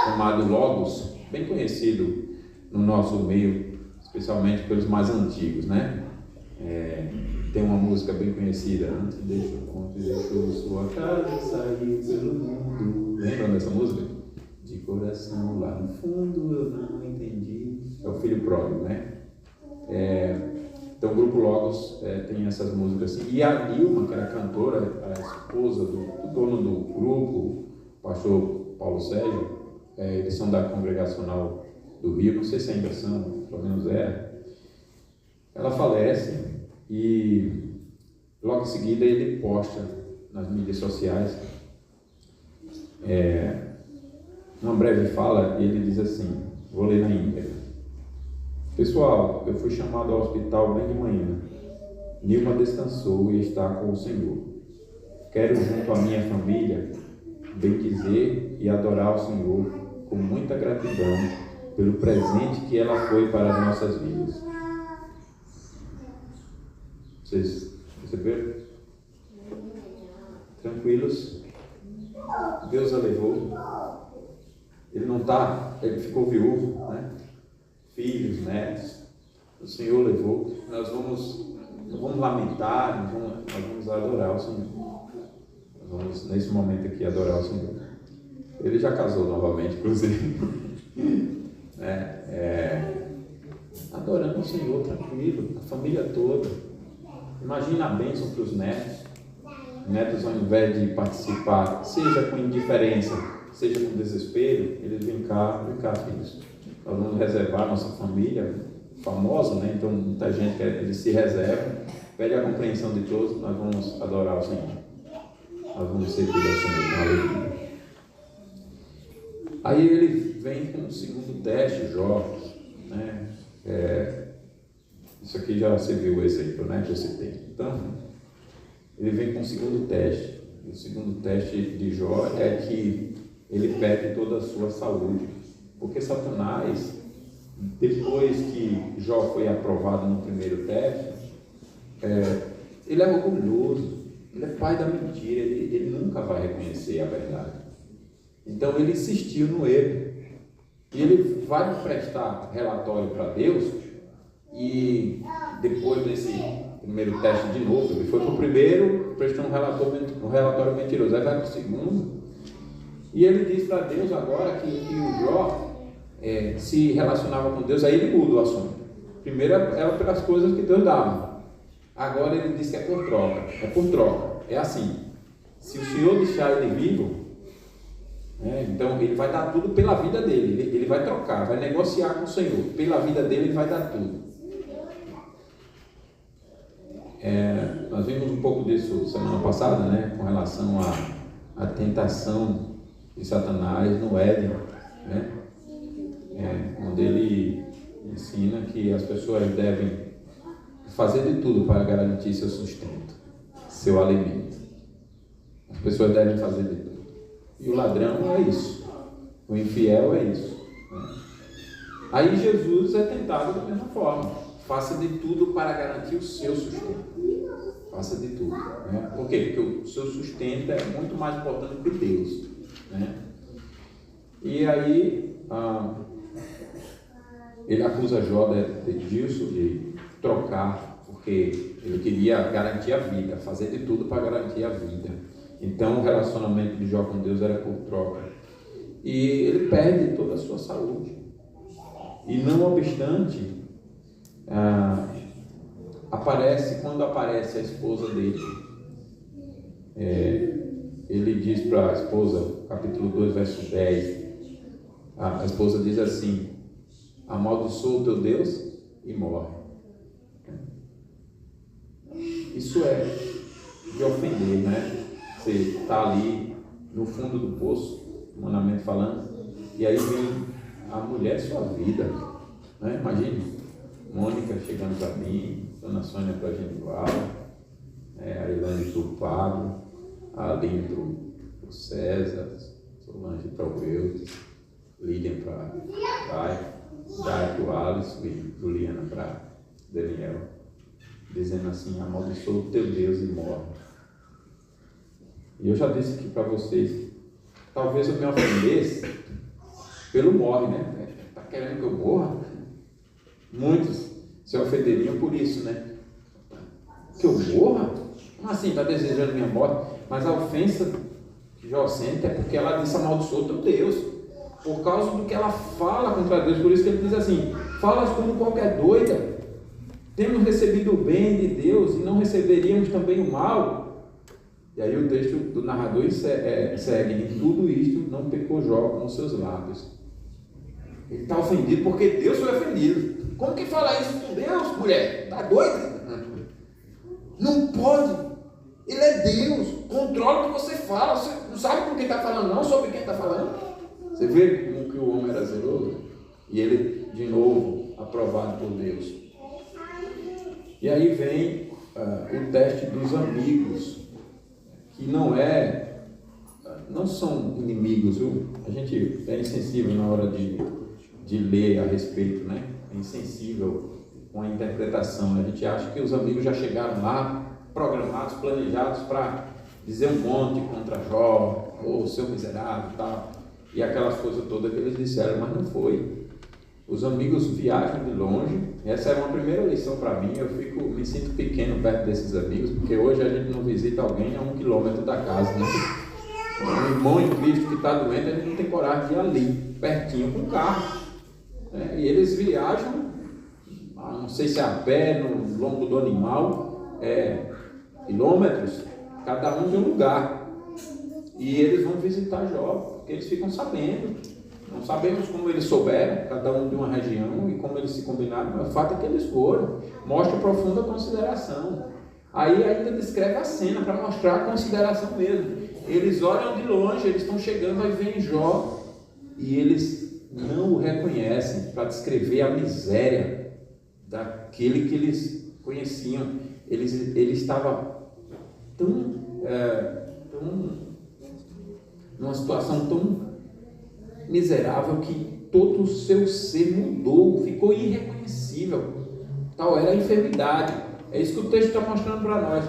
chamado Logos, bem conhecido no nosso meio, especialmente pelos mais antigos, né? Tem uma música bem conhecida, antes deixou sua casa e saiu pelo mundo. Lembram dessa música? De coração lá no fundo eu não entendi. É o Filho Pródigo, né? Então o grupo Logos tem essas músicas assim. E a Nilma, que era cantora, a esposa do dono do grupo, o pastor Paulo Sérgio, eles são da Congregacional do Rio, não sei se ainda são, pelo menos ela falece e logo em seguida ele posta nas mídias sociais uma breve fala, e ele diz assim, vou ler na íntegra. Pessoal, eu fui chamado ao hospital bem de manhã. Nilma descansou e está com o Senhor. Quero, junto à minha família, bendizer e adorar o Senhor com muita gratidão pelo presente que ela foi para as nossas vidas. Vocês perceberam? Tranquilos? Deus a levou. Ele ficou viúvo, né? Filhos, netos. O Senhor levou. Nós não vamos lamentar, nós vamos adorar o Senhor. Nós vamos, nesse momento aqui, adorar o Senhor. Ele já casou novamente, inclusive. Adorando o Senhor, tranquilo, a família toda. Imagina a bênção para os netos. Netos, ao invés de participar, seja com indiferença, seja com desespero, eles vêm cá, filhos. Nós vamos reservar nossa família famosa, né? Então muita gente eles se reserva, pede a compreensão de todos, nós vamos adorar o Senhor. Nós vamos servir ao Senhor com alegria. Aí ele vem com o segundo teste, Jó, né? Isso aqui já você viu o exemplo, né? Que eu citei. Então, ele vem com o segundo teste. O segundo teste de Jó é que ele perde toda a sua saúde. Porque Satanás, depois que Jó foi aprovado no primeiro teste, ele é orgulhoso, ele é pai da mentira, ele nunca vai reconhecer a verdade. Então ele insistiu no erro. E ele vai prestar relatório para Deus, e depois desse primeiro teste de novo, ele foi para o primeiro, prestou um relatório mentiroso, aí vai para o segundo, e ele diz para Deus agora que o Jó se relacionava com Deus, aí ele muda o assunto. Primeiro era pelas coisas que Deus dava, agora ele diz que é por troca, é assim, se o Senhor deixar ele vivo, então ele vai dar tudo pela vida dele, ele vai trocar, vai negociar com o Senhor, pela vida dele ele vai dar tudo. Nós vimos um pouco disso semana passada, né, com relação à tentação de Satanás no Éden, né, onde ele ensina que as pessoas devem fazer de tudo para garantir seu sustento, seu alimento. As pessoas devem fazer de tudo. E o ladrão é isso, o infiel é isso, né? Aí Jesus é tentado da mesma forma, faça de tudo para garantir o seu sustento, faça de tudo, né? Por quê? Porque o seu sustento é muito mais importante que Deus, né? E aí ele acusa Jó disso, de trocar, porque ele queria garantir a vida, fazer de tudo para garantir a vida. Então o relacionamento de Jó com Deus era por troca. E ele perde toda a sua saúde. E não obstante, quando aparece a esposa dele, ele diz para a esposa, capítulo 2, verso 10, a esposa diz assim: amaldiçoa o teu Deus e morre. Isso é de ofender, né? Você está ali no fundo do poço, humanamente falando, e aí vem a mulher sua vida, né? Imagine Mônica chegando para mim, Dona Sônia para a Genival, a Ilane para o Pablo, a Aline para o César, Solange para o Eudes, Lilian para o Pai, Dai para o Alisson e Juliana para Daniel, dizendo assim: amaldiçoa o teu Deus e morre. E eu já disse aqui para vocês, talvez eu me ofendesse pelo morre, né? Está querendo que eu morra? Muitos se ofenderiam por isso, né? Que eu morra? Como assim? Está desejando minha morte? Mas a ofensa que Jó sente é porque ela disse: amaldiçoa o teu Deus, por causa do que ela fala contra Deus. Por isso que ele diz assim: falas como qualquer doida, temos recebido o bem de Deus e não receberíamos também o mal. E aí o texto do narrador segue: em tudo isto não pecou Jó com os seus lábios. Ele está ofendido porque Deus foi ofendido. Como que fala isso com Deus, mulher? Tá doida? Não pode. Ele é Deus. Controla o que você fala. Você não sabe com quem está falando, não, sobre quem está falando. Você vê como que o homem era zeloso? E ele, de novo, aprovado por Deus. E aí vem o teste dos amigos, que não são inimigos, viu? A gente é insensível na hora de ler a respeito, né? É insensível com a interpretação. A gente acha que os amigos já chegaram lá, programados, planejados para dizer um monte contra Jó, ou seu miserável e tal, e aquelas coisas todas que eles disseram, mas não foi. Os amigos viajam de longe. Essa é uma primeira lição para mim. Eu me sinto pequeno perto desses amigos, porque hoje a gente não visita alguém a 1 quilômetro da casa, né? Um irmão em Cristo que está doente, a gente não tem coragem de ir ali, pertinho, com o carro. E eles viajam, não sei se é a pé, no lombo do animal, quilômetros, cada um de um lugar. E eles vão visitar Jó, porque eles ficam sabendo. Não sabemos como eles souberam, cada um de uma região, e como eles se combinaram, mas o fato é que eles foram. Mostra profunda consideração. Aí ainda descreve a cena para mostrar a consideração mesmo. Eles olham de longe, eles estão chegando, aí vem Jó, e eles não o reconhecem, para descrever a miséria daquele que eles conheciam. Ele estava numa situação tão miserável que todo o seu ser mudou, ficou irreconhecível. Tal era a enfermidade. É isso que o texto está mostrando para nós.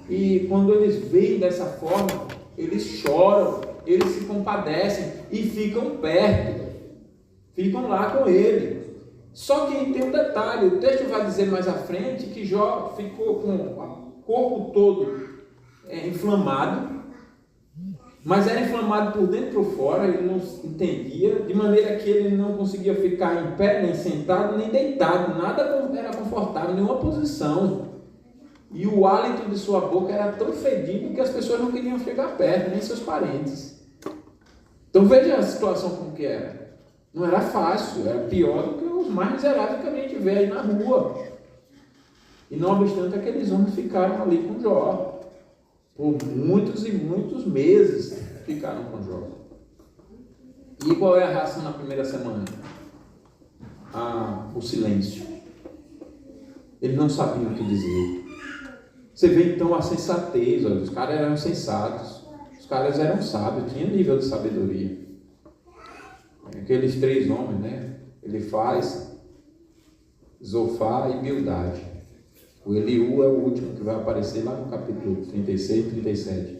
E quando eles veem dessa forma, eles choram, eles se compadecem e ficam perto, ficam lá com ele. Só que tem um detalhe, o texto vai dizer mais à frente que Jó ficou com o corpo todo inflamado, mas era inflamado por dentro e por fora, ele não entendia, de maneira que ele não conseguia ficar em pé, nem sentado, nem deitado, nada era confortável, nenhuma posição. E o hálito de sua boca era tão fedido que as pessoas não queriam chegar perto, nem seus parentes. Então veja a situação como que era. Não era fácil, era pior do que os mais miseráveis que a gente vê aí na rua. E não obstante, aqueles homens ficaram ali com Jó. Por muitos e muitos meses ficaram com Jó. E qual é a reação na primeira semana? O silêncio. Eles não sabiam o que dizer. Você vê então a sensatez. Olha, os caras eram sensatos. Os caras eram sábios, tinha nível de sabedoria. Aqueles 3 homens, né? Elifaz, Zofar e Bildade. O Eliú é o último que vai aparecer lá no capítulo 36 e 37.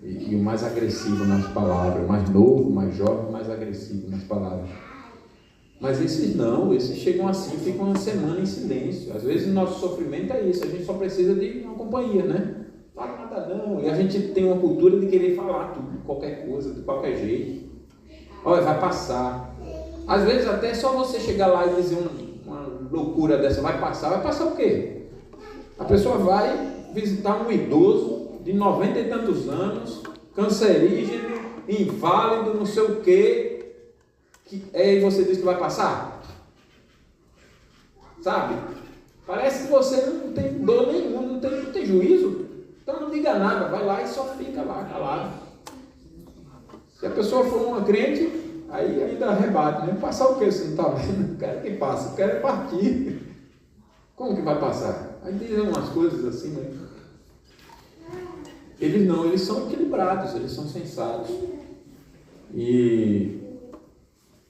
E o mais agressivo nas palavras, mais novo, mais jovem, mais agressivo nas palavras. Mas esses não, esses chegam assim, ficam uma semana em silêncio. Às vezes o nosso sofrimento é isso, a gente só precisa de uma companhia, né? Fala nada não. E a gente tem uma cultura de querer falar tudo, qualquer coisa, de qualquer jeito. Olha, vai passar. Às vezes até só você chegar lá e dizer uma loucura dessa, vai passar o quê? A pessoa vai visitar um idoso de 90 e tantos anos, cancerígeno, inválido, não sei o quê, e você diz que vai passar? Sabe? Parece que você não tem dor nenhuma, não tem juízo. Então não diga nada, vai lá e só fica lá calado. Se a pessoa for uma crente, aí ainda rebate, né? Passar o que você não está vendo? Não quero que passe, eu quero partir. Como que vai passar? Aí dizem umas coisas assim, né? Eles não, eles são equilibrados, eles são sensatos. E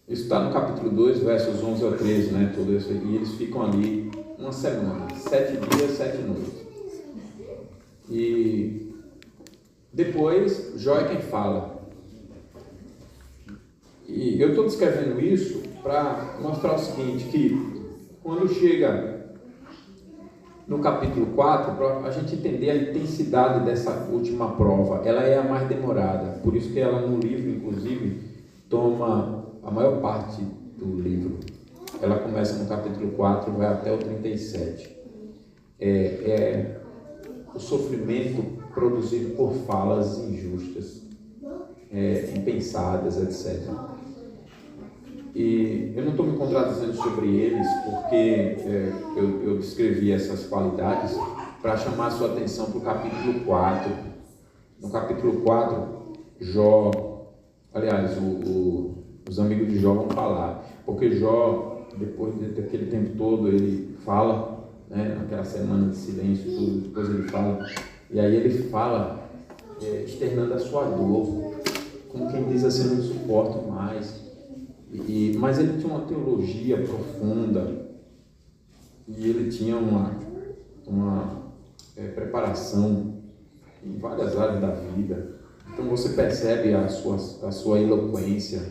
isso está no capítulo 2, versos 11 ao 13, né? Tudo isso, e eles ficam ali uma semana, 7 dias, 7 noites. E depois, Jó é quem fala. E eu estou descrevendo isso para mostrar o seguinte, que quando chega no capítulo 4, para a gente entender a intensidade dessa última prova, ela é a mais demorada, por isso que ela no livro, inclusive, toma a maior parte do livro. Ela começa no capítulo 4, vai até o 37. É o sofrimento produzido por falas injustas, impensadas, etc. E eu não estou me contradizendo sobre eles, porque eu descrevi essas qualidades para chamar a sua atenção para o capítulo 4. No capítulo 4, Jó, aliás, os amigos de Jó vão falar, porque Jó, depois daquele tempo todo, ele fala, né, naquela semana de silêncio, tudo, depois ele fala, e aí ele fala, externando a sua dor, como quem diz assim, eu não suporto mais. Mas ele tinha uma teologia profunda e ele tinha uma preparação em várias áreas da vida. Então você percebe a sua eloquência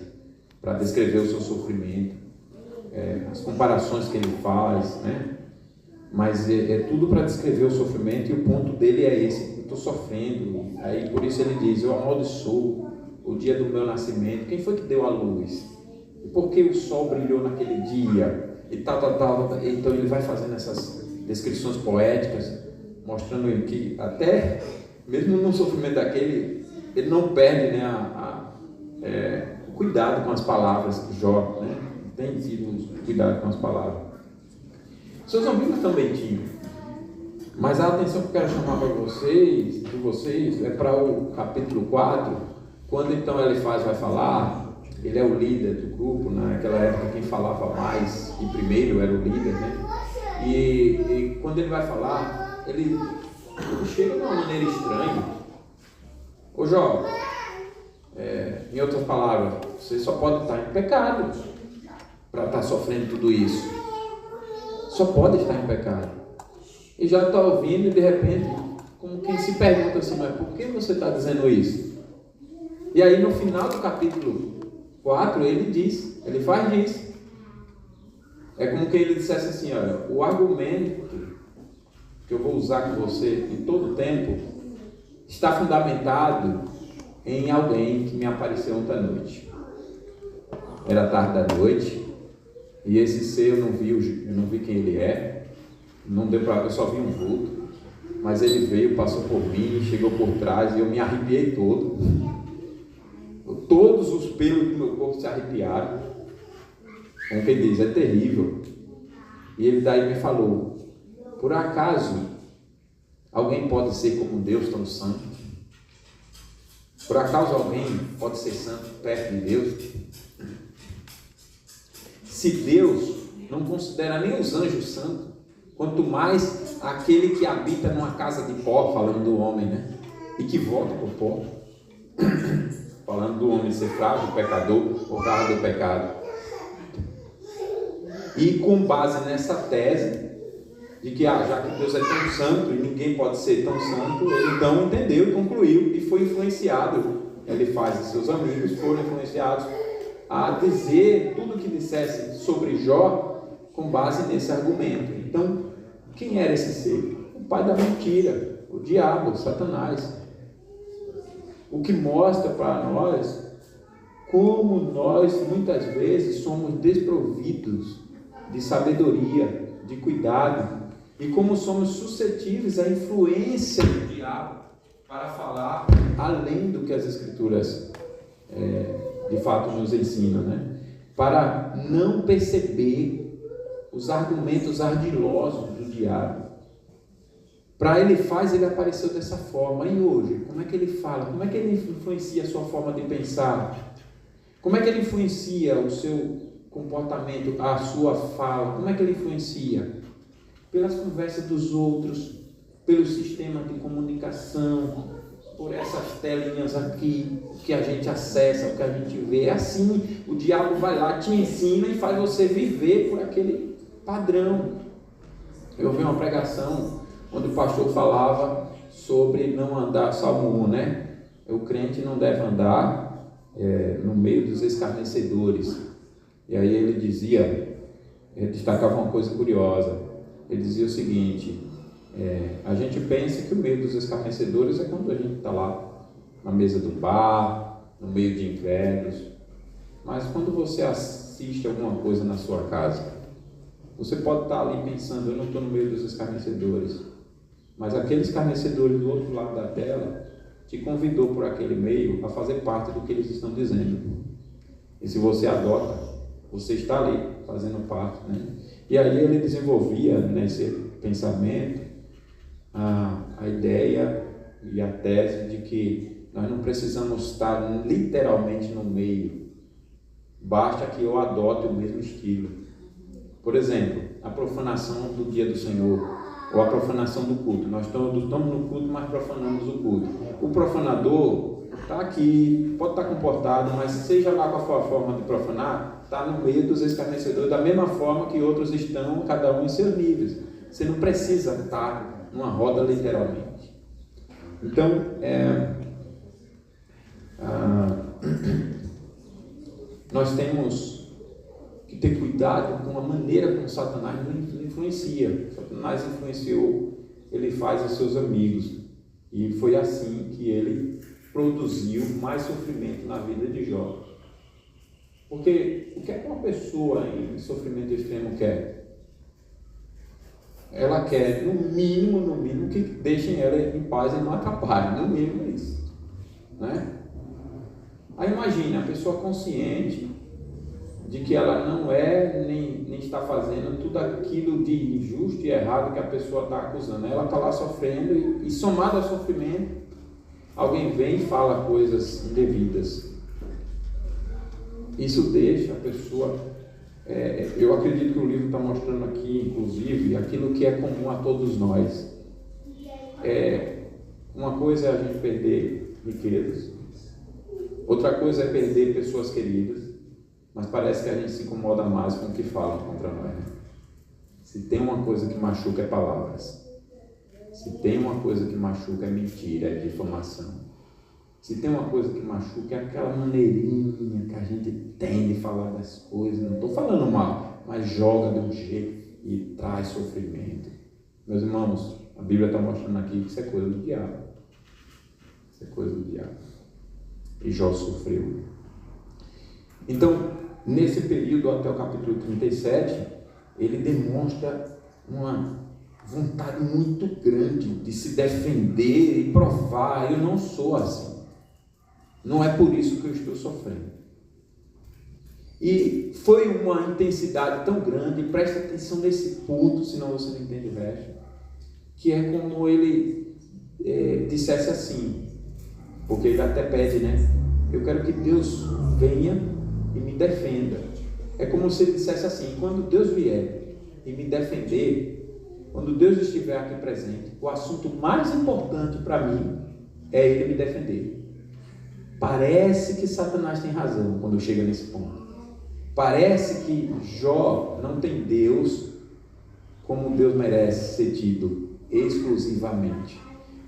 para descrever o seu sofrimento, as comparações que ele faz, né? Mas é tudo para descrever o sofrimento, e o ponto dele é esse: eu estou sofrendo. Aí por isso ele diz: eu amaldiçoo o dia do meu nascimento. Quem foi que deu a luz? E por que o sol brilhou naquele dia? E tal. Então ele vai fazendo essas descrições poéticas, mostrando que até mesmo no sofrimento daquele, ele não perde, né, o cuidado com as palavras. Jó, né, tem tido cuidado com as palavras. Seus amigos também tinham. Mas a atenção que eu quero chamar para vocês é para o capítulo 4, quando então vai falar. Ele é o líder do grupo, naquela época quem falava mais e primeiro era o líder, né? E quando ele vai falar, ele chega de uma maneira estranha. Ô Jó, em outras palavras, você só pode estar em pecado para estar sofrendo tudo isso. Só pode estar em pecado. E já está ouvindo e de repente, como quem se pergunta assim, mas por que você está dizendo isso? E aí no final do capítulo 4, ele faz isso. É como que ele dissesse assim: olha, o argumento que eu vou usar com você em todo o tempo está fundamentado em alguém que me apareceu ontem à noite. Era tarde da noite, e esse ser eu não vi quem ele é, eu só vi um vulto, mas ele veio, passou por mim, chegou por trás e eu me arrepiei todo. Todos os pelos do meu corpo se arrepiaram. Como quem diz, é terrível. E ele daí me falou: por acaso alguém pode ser como Deus tão santo? Por acaso alguém pode ser santo perto de Deus? Se Deus não considera nem os anjos santos, quanto mais aquele que habita numa casa de pó, falando do homem, né? E que volta para o pó. Falando do homem ser frágil, pecador, por causa do pecado. E com base nessa tese de que já que Deus é tão santo e ninguém pode ser tão santo, ele então entendeu e concluiu e foi influenciado. Ele faz e seus amigos foram influenciados a dizer tudo o que dissesse sobre Jó com base nesse argumento. Então, quem era esse ser? O pai da mentira, o diabo, Satanás. O que mostra para nós como nós muitas vezes somos desprovidos de sabedoria, de cuidado, e como somos suscetíveis à influência do diabo para falar além do que as Escrituras de fato nos ensinam, né? Para não perceber os argumentos ardilosos do diabo. Para ele apareceu dessa forma. E hoje, como é que ele fala? Como é que ele influencia a sua forma de pensar? Como é que ele influencia o seu comportamento, a sua fala? Como é que ele influencia? Pelas conversas dos outros, pelo sistema de comunicação, por essas telinhas aqui, o que a gente acessa, o que a gente vê. É assim, o diabo vai lá, te ensina e faz você viver por aquele padrão. Eu ouvi uma pregação onde o pastor falava sobre não andar, Salmo 1, né? O crente não deve andar no meio dos escarnecedores. E aí ele destacava uma coisa curiosa. Ele dizia o seguinte: a gente pensa que o meio dos escarnecedores é quando a gente está lá na mesa do bar, no meio de incrédulos. Mas quando você assiste alguma coisa na sua casa, você pode estar ali pensando: eu não estou no meio dos escarnecedores. Mas aqueles escarnecedores do outro lado da tela te convidou por aquele meio a fazer parte do que eles estão dizendo. E se você adota você está ali fazendo parte, né? E aí ele desenvolvia nesse pensamento a ideia e a tese de que nós não precisamos estar literalmente no meio, basta que eu adote o mesmo estilo. Por exemplo, a profanação do dia do Senhor, ou a profanação do culto. Nós estamos no culto, mas profanamos o culto. O profanador está aqui, pode estar comportado, mas seja lá qual for a forma de profanar, está no meio dos escarnecedores, da mesma forma que outros estão, cada um em seus níveis. Você não precisa estar numa roda literalmente. Então, nós temos que ter cuidado com a maneira como Satanás nos influencia. Satanás influenciou, ele faz os seus amigos, e foi assim que ele produziu mais sofrimento na vida de Jó. Porque o que é que uma pessoa em sofrimento extremo quer? Ela quer, no mínimo, que deixem ela em paz e não atrapalhem. No mínimo isso, né? Aí imagine a pessoa consciente de que ela não é nem está fazendo tudo aquilo de injusto e errado que a pessoa está acusando. Ela está lá sofrendo e somado ao sofrimento, alguém vem e fala coisas indevidas. Isso deixa a pessoa... eu acredito que o livro está mostrando aqui, inclusive, aquilo que é comum a todos nós. Uma coisa é a gente perder riquezas, outra coisa é perder pessoas queridas, mas parece que a gente se incomoda mais com o que falam contra nós, né? Se tem uma coisa que machuca é palavras. Se tem uma coisa que machuca é mentira, é difamação. Se tem uma coisa que machuca é aquela maneirinha que a gente tem de falar das coisas. Não estou falando mal, mas joga de um jeito e traz sofrimento. Meus irmãos, a Bíblia está mostrando aqui que isso é coisa do diabo. Isso é coisa do diabo. E Jó sofreu. Então, nesse período até o capítulo 37, ele demonstra uma vontade muito grande de se defender e provar: eu não sou assim. Não é por isso que eu estou sofrendo. E foi uma intensidade tão grande, presta atenção nesse ponto, senão você não entende o resto, que é como ele dissesse assim, porque ele até pede, né? Eu quero que Deus venha e me defenda. É como se ele dissesse assim: quando Deus vier e me defender, quando Deus estiver aqui presente, o assunto mais importante para mim é ele me defender. Parece que Satanás tem razão quando chega nesse ponto. Parece que Jó não tem Deus como Deus merece ser tido exclusivamente.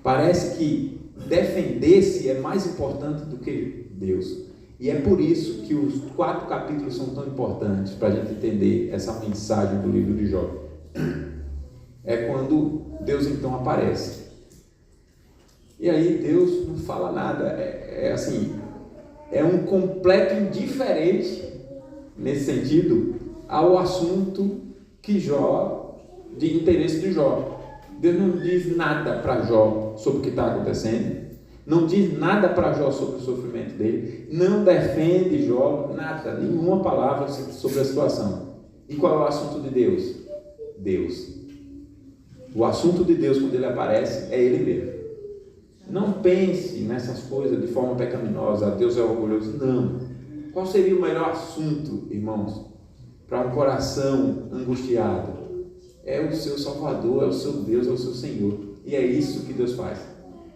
Parece que defender-se é mais importante do que Deus. E é por isso que os 4 capítulos são tão importantes para a gente entender essa mensagem do livro de Jó. É quando Deus então aparece. E aí Deus não fala nada. É um completo indiferente, nesse sentido, ao assunto que Jó, de interesse de Jó. Deus não diz nada para Jó sobre o que está acontecendo. Não diz nada para Jó sobre o sofrimento dele, não defende Jó, nada, nenhuma palavra sobre a situação. E qual é o assunto de Deus? Deus. O assunto de Deus, quando ele aparece, é ele mesmo. Não pense nessas coisas de forma pecaminosa: Deus é orgulhoso. Não. Qual seria o melhor assunto, irmãos, para um coração angustiado? É o seu Salvador, é o seu Deus, é o seu Senhor. E é isso que Deus faz.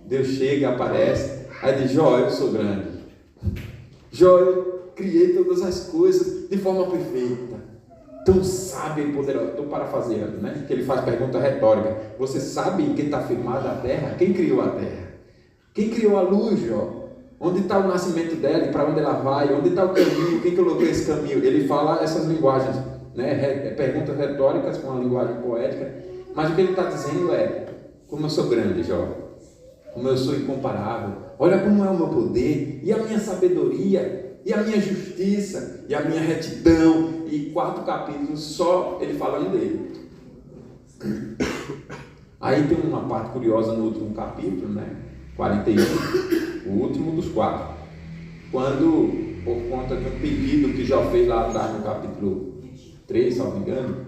Deus chega, aparece, aí diz: Jó, eu sou grande. Jó, eu criei todas as coisas de forma perfeita, tão sábio e poderoso. Estou parafraseando, né? Que ele faz pergunta retórica: você sabe em que está firmada a terra? Quem criou a terra? Quem criou a luz, Jó? Onde está o nascimento dela e para onde ela vai? Onde está o caminho? Quem colocou esse caminho? Ele fala essas linguagens, né? Perguntas retóricas com uma linguagem poética, mas o que ele está dizendo é: como eu sou grande, Jó, como eu sou incomparável, olha como é o meu poder, e a minha sabedoria, e a minha justiça, e a minha retidão. E 4 capítulos só ele falando dele. Aí tem uma parte curiosa no último capítulo, né? 41, o último dos 4, quando por conta de um pedido que Jó fez lá atrás no capítulo 3, se não me engano,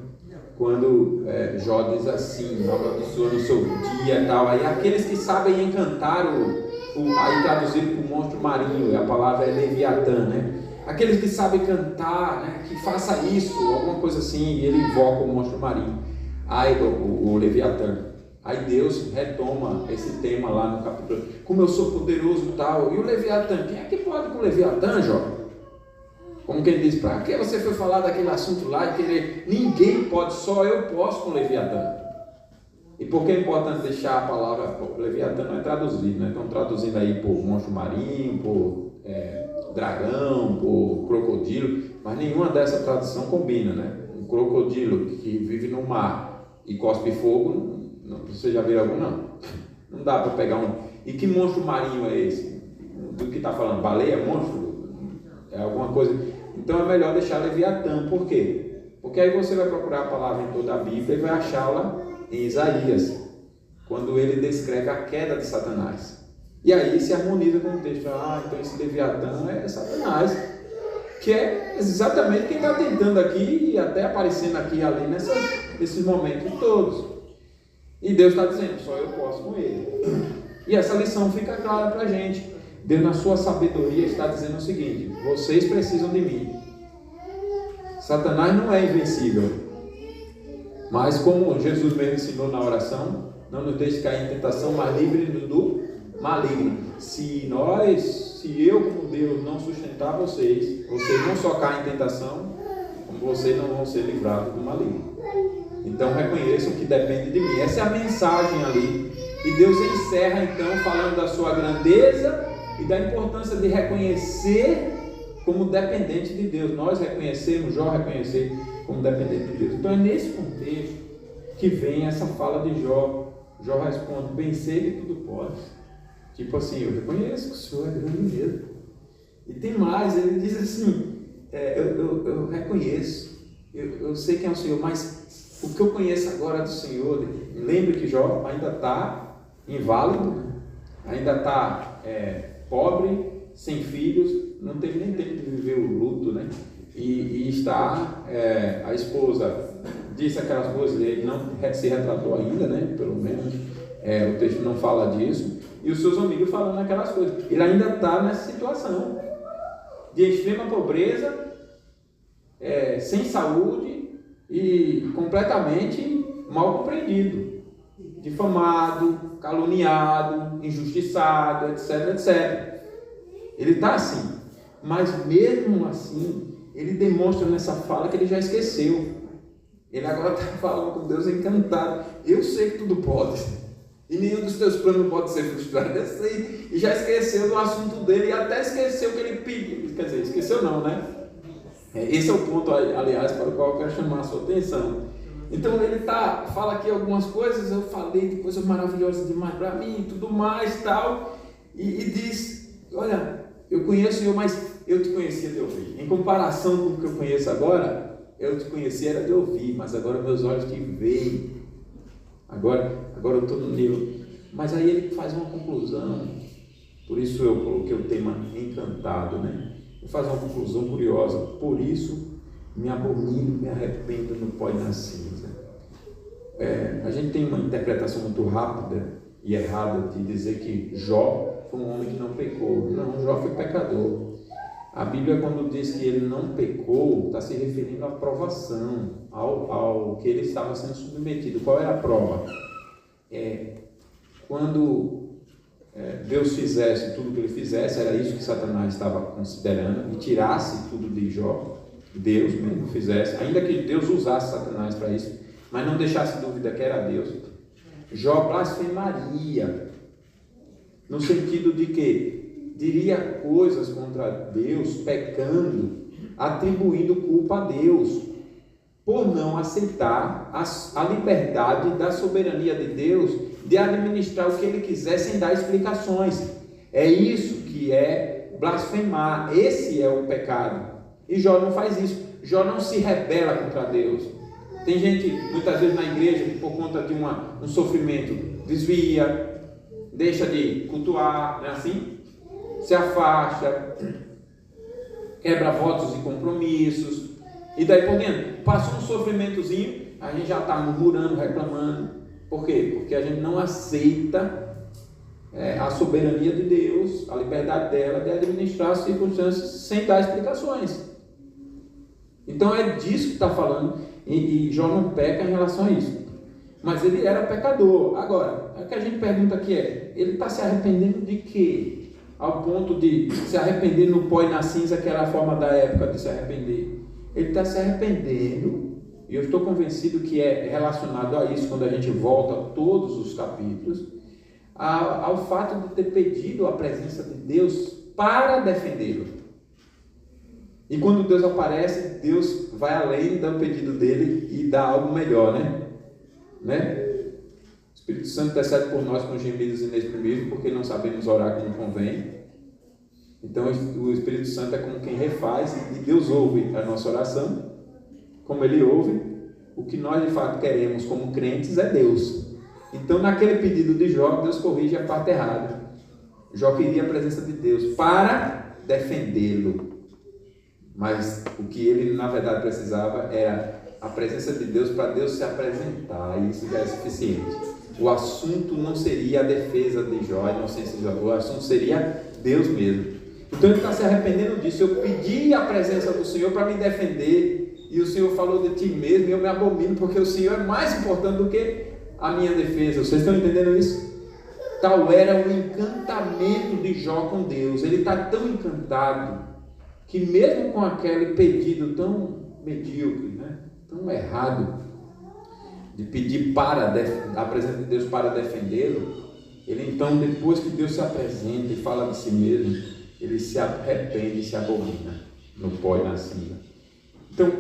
quando Jó diz assim, abençoando o seu dia e tal, aí aqueles que sabem encantar aí traduzido para o monstro marinho, a palavra é Leviatã, né? Aqueles que sabem cantar, né? Que faça isso, alguma coisa assim, e ele invoca o monstro marinho, aí o Leviatã. Aí Deus retoma esse tema lá no capítulo, como eu sou poderoso e tal, e o Leviatã, quem é que pode com o Leviatã, Jó? Como quem diz, para que você foi falar daquele assunto lá e querer, ninguém pode, só eu posso com o Leviatã. E por que é importante deixar a palavra Leviatã não é traduzido, né? Estão traduzindo aí por monstro marinho, por dragão, por crocodilo, mas nenhuma dessa tradução combina, né? Um crocodilo que vive no mar e cospe fogo, você já viu algum? Não dá para pegar um. E que monstro marinho é esse? Do que está falando? Baleia é monstro? É alguma coisa? Então é melhor deixar Leviatã. Por quê? Porque aí você vai procurar a palavra em toda a Bíblia e vai achá-la em Isaías, quando ele descreve a queda de Satanás. E aí se harmoniza com o texto. Então esse Leviatã é Satanás, que é exatamente quem está tentando aqui e até aparecendo aqui e ali nesses momentos todos. E Deus está dizendo, só eu posso com ele. E essa lição fica clara para a gente. Deus, na sua sabedoria, está dizendo o seguinte: vocês precisam de mim. Satanás não é invencível, mas como Jesus mesmo ensinou na oração, não nos deixe cair em tentação, mas livre-nos do maligno. Se eu como Deus não sustentar vocês não só caem em tentação, como vocês não vão ser livrados do maligno. Então reconheçam que depende de mim. Essa é a mensagem ali. E Deus encerra então falando da sua grandeza e da importância de reconhecer como dependente de Deus. Nós reconhecemos, Jó reconhecer como dependente de Deus. Então é nesse contexto que vem essa fala de Jó. Jó responde: bem sei que tudo pode. Tipo assim, eu reconheço que o Senhor é grande mesmo. E tem mais, ele diz assim, eu reconheço, eu sei quem é o Senhor, mas o que eu conheço agora do Senhor, lembre que Jó ainda está inválido, ainda está pobre, sem filhos, não teve nem tempo de viver o luto, né? E está, a esposa disse aquelas coisas, ele não se retratou ainda, né? Pelo menos, o texto não fala disso, e os seus amigos falando aquelas coisas. Ele ainda está nessa situação de extrema pobreza, sem saúde e completamente mal compreendido, difamado, caluniado, injustiçado, etc, etc. Ele está assim, mas mesmo assim, ele demonstra nessa fala que ele já esqueceu. Ele agora está falando com Deus encantado. Eu sei que tudo pode, e nenhum dos teus planos pode ser frustrado. Eu sei, e já esqueceu do assunto dele, e até esqueceu que ele pediu. Quer dizer, esqueceu não, né? Esse é o ponto, aliás, para o qual eu quero chamar a sua atenção. Então ele fala aqui algumas coisas, eu falei de coisas maravilhosas demais para mim, e tudo mais, tal, e diz, olha, eu conheço o Senhor, mas eu te conhecia de ouvir. Em comparação com o que eu conheço agora, eu te conhecia era de ouvir, mas agora meus olhos te veem. Agora eu estou no nível. Mas aí ele faz uma conclusão, por isso eu coloquei o tema encantado, né? Ele faz uma conclusão curiosa: por isso me abomino, me arrependo no pó e na cinza. A gente tem uma interpretação muito rápida e errada de dizer que Jó foi um homem que não pecou. Não, Jó foi pecador. A Bíblia, quando diz que ele não pecou, está se referindo à provação, ao que ele estava sendo submetido. Qual era a prova? Quando Deus fizesse tudo o que ele fizesse, era isso que Satanás estava considerando, e tirasse tudo de Jó, Deus mesmo fizesse, ainda que Deus usasse Satanás para isso, mas não deixasse dúvida que era Deus, Jó blasfemaria, no sentido de que diria coisas contra Deus, pecando, atribuindo culpa a Deus, por não aceitar a liberdade da soberania de Deus de administrar o que ele quiser sem dar explicações. É isso que é blasfemar, esse é o pecado. E Jó não faz isso, Jó não se rebela contra Deus. Tem gente, muitas vezes na igreja, que por conta de um sofrimento, desvia, deixa de cultuar, não é assim? Se afasta, quebra votos e compromissos, e daí por diante. Passou um sofrimentozinho, a gente já está murmurando, reclamando. Por quê? Porque a gente não aceita a soberania de Deus, a liberdade dela de administrar as circunstâncias sem dar explicações. Então é disso que está falando, e Jó não peca em relação a isso. Mas ele era pecador. Agora, o que a gente pergunta aqui ele está se arrependendo de quê? Ao ponto de se arrepender no pó e na cinza, que era a forma da época de se arrepender. Ele está se arrependendo, e eu estou convencido que é relacionado a isso, quando a gente volta a todos os capítulos, ao fato de ter pedido a presença de Deus para defendê-lo. E quando Deus aparece, Deus vai além do pedido dele e dá algo melhor, né? O Espírito Santo intercede por nós com gemidos inexprimíveis, porque não sabemos orar como convém. Então o Espírito Santo é como quem refaz, e Deus ouve a nossa oração, como Ele ouve. O que nós de fato queremos como crentes é Deus. Então naquele pedido de Jó, Deus corrige a parte errada. Jó queria a presença de Deus para defendê-lo, mas o que ele na verdade precisava era a presença de Deus para Deus se apresentar, e isso já é suficiente. O assunto não seria a defesa de Jó, a inocência de Jó, o assunto seria Deus mesmo. Então ele está se arrependendo disso. Eu pedi a presença do Senhor para me defender, e o Senhor falou de ti mesmo, e eu me abomino, porque o Senhor é mais importante do que a minha defesa. Vocês estão entendendo isso? Tal era o encantamento de Jó com Deus. Ele está tão encantado que mesmo com aquele pedido tão medíocre, tão errado, de pedir a presença de Deus para defendê-lo, ele então, depois que Deus se apresenta e fala de si mesmo, ele se arrepende e se abomina no pó e na cinza. Então,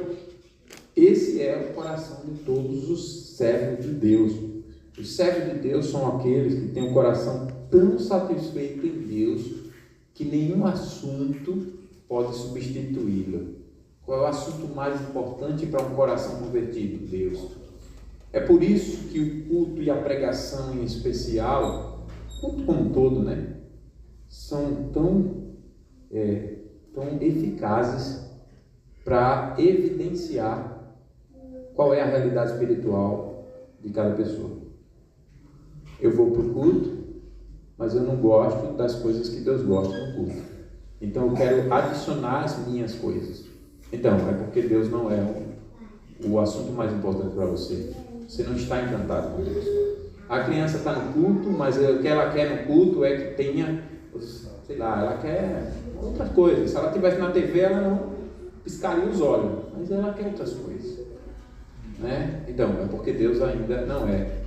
esse é o coração de todos os servos de Deus. Os servos de Deus são aqueles que têm um coração tão satisfeito em Deus que nenhum assunto pode substituí-lo. Qual é o assunto mais importante para um coração convertido? Deus. É por isso que o culto e a pregação em especial, o culto como um todo, são tão eficazes para evidenciar qual é a realidade espiritual de cada pessoa. Eu vou para o culto, mas eu não gosto das coisas que Deus gosta no culto. Então eu quero adicionar as minhas coisas. Então, é porque Deus não é o assunto mais importante para você. Você não está encantado com Deus. A criança está no culto, mas o que ela quer no culto é que tenha, sei lá, ela quer outras coisas. Se ela estivesse na TV, ela não piscaria os olhos, mas ela quer outras coisas. Então, é porque Deus ainda não é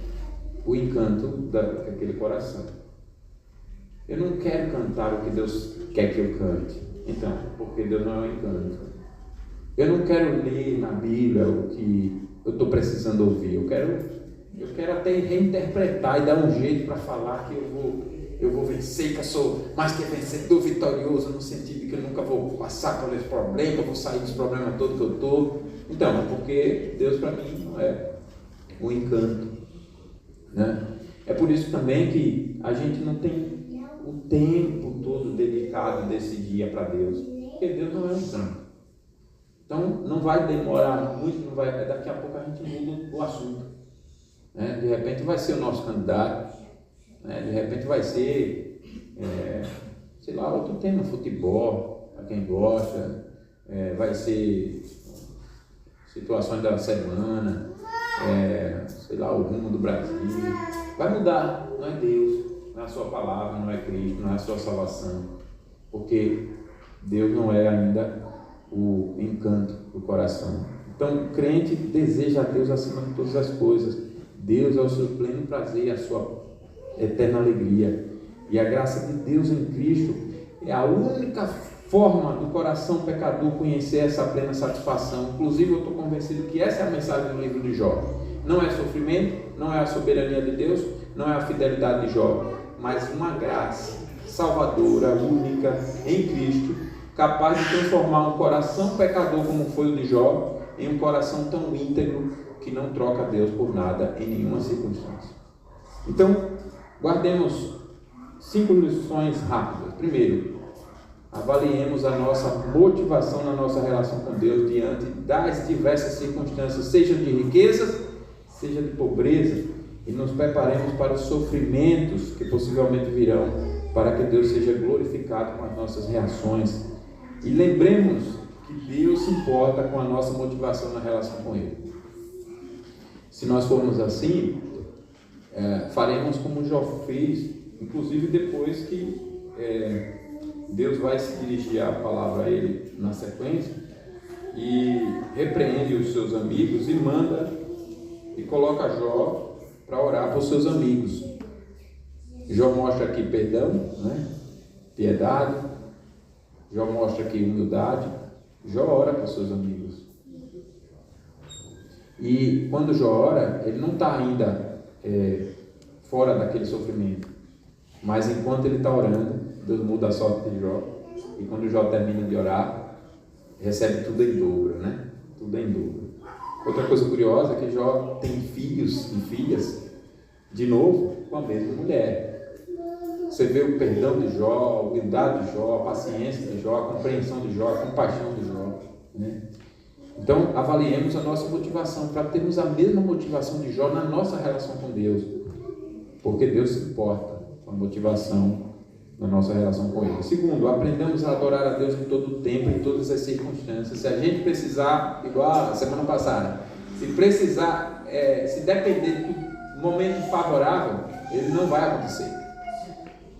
o encanto daquele coração. Eu não quero cantar o que Deus quer que eu cante. Então, porque Deus não é o encanto. Eu não quero ler na Bíblia o que eu estou precisando ouvir. Eu quero até reinterpretar e dar um jeito para falar que eu vou vencer, que eu sou mais que vencedor, vitorioso, no sentido de que eu nunca vou passar por esse problema, eu vou sair dos problemas todos que eu estou. Então, é porque Deus para mim não é o encanto. É por isso também que a gente não tem o tempo todo dedicado desse dia para Deus, porque Deus não é um encanto. Então não vai demorar muito, daqui a pouco a gente muda o assunto. De repente vai ser o nosso candidato, de repente vai ser, sei lá, outro tema, futebol, para quem gosta, vai ser situações da semana, sei lá, o rumo do Brasil. Vai mudar, não é Deus, não é a sua palavra, não é Cristo, não é a sua salvação, porque Deus não é ainda o encanto do coração. Então o crente deseja a Deus acima de todas as coisas. Deus é o seu pleno prazer, a sua eterna alegria, e a graça de Deus em Cristo é a única forma do coração pecador conhecer essa plena satisfação. Inclusive eu estou convencido que essa é a mensagem do livro de Jó. Não é sofrimento, não é a soberania de Deus, não é a fidelidade de Jó, mas uma graça salvadora, única, em Cristo, capaz de transformar um coração pecador como foi o de Jó em um coração tão íntegro que não troca Deus por nada em nenhuma circunstância. Então, guardemos 5 lições rápidas. Primeiro, avaliemos a nossa motivação na nossa relação com Deus diante das diversas circunstâncias, seja de riquezas, seja de pobreza, e nos preparemos para os sofrimentos que possivelmente virão, para que Deus seja glorificado com as nossas reações. E lembremos que Deus se importa com a nossa motivação na relação com Ele. Se nós formos assim, faremos como Jó fez, inclusive depois que Deus vai se dirigir a palavra a ele na sequência e repreende os seus amigos e manda e coloca Jó para orar para os seus amigos. Jó mostra aqui perdão, né? Piedade. Jó mostra aqui humildade. Jó ora para os seus amigos. E quando Jó ora, ele não está ainda fora daquele sofrimento. Mas enquanto ele está orando, Deus muda a sorte de Jó. E quando Jó termina de orar, recebe tudo em dobro, né? Tudo em dobro. Outra coisa curiosa é que Jó tem filhos e filhas, de novo, com a mesma mulher. Você vê o perdão de Jó, a humildade de Jó, a paciência de Jó, a compreensão de Jó, a compaixão de Jó, né? Então, avaliemos a nossa motivação, para termos a mesma motivação de Jó na nossa relação com Deus. Porque Deus se importa com a motivação na nossa relação com Ele. Segundo, aprendamos a adorar a Deus em todo o tempo, em todas as circunstâncias. Se a gente precisar, igual a semana passada, se precisar, se depender do momento favorável, ele não vai acontecer.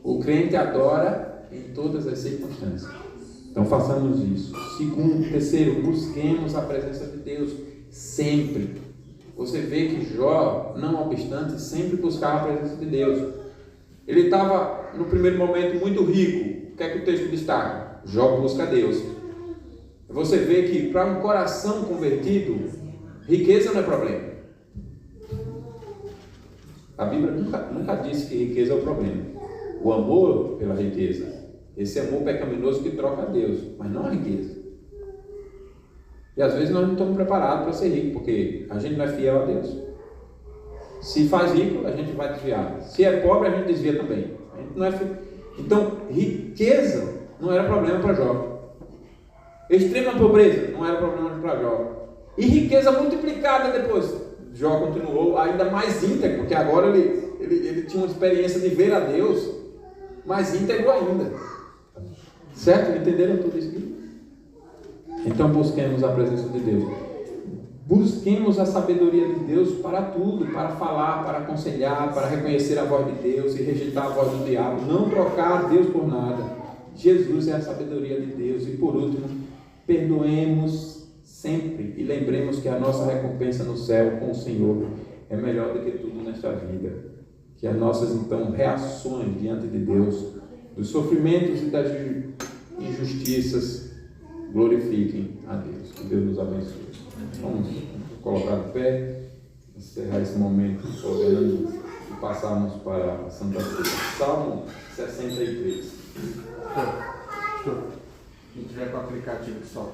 O crente adora em todas as circunstâncias. Então façamos isso. Segundo, terceiro, busquemos a presença de Deus sempre. Você vê que Jó, não obstante, sempre buscava a presença de Deus. Ele estava no primeiro momento muito rico. O que é que o texto destaca? Jó busca Deus. Você vê que para um coração convertido, riqueza não é problema. A Bíblia nunca disse que riqueza é o problema. O amor pela riqueza, esse amor pecaminoso que troca a Deus, mas não a riqueza. E às vezes nós não estamos preparados para ser rico, porque a gente não é fiel a Deus. Se faz rico, a gente vai desviar. Se é pobre, a gente desvia também. A gente não é fiel. Então, riqueza não era problema para Jó. Extrema pobreza não era problema para Jó. E riqueza multiplicada depois. Jó continuou ainda mais íntegro, porque agora ele tinha uma experiência de ver a Deus mais íntegro ainda. Certo? Entenderam tudo isso aqui? Então busquemos a presença de Deus. Busquemos a sabedoria de Deus para tudo, para falar, para aconselhar, para reconhecer a voz de Deus e rejeitar a voz do diabo. Não trocar Deus por nada. Jesus é a sabedoria de Deus. E por último, perdoemos sempre e lembremos que a nossa recompensa no céu com o Senhor é melhor do que tudo nesta vida. Que as nossas, então, reações diante de Deus, dos sofrimentos e das injustiças, glorifiquem a Deus. Que Deus nos abençoe. Vamos colocar de pé, encerrar esse momento orando e passarmos para a Santa Ceia. Salmo 63. Se tiver com o aplicativo que solta.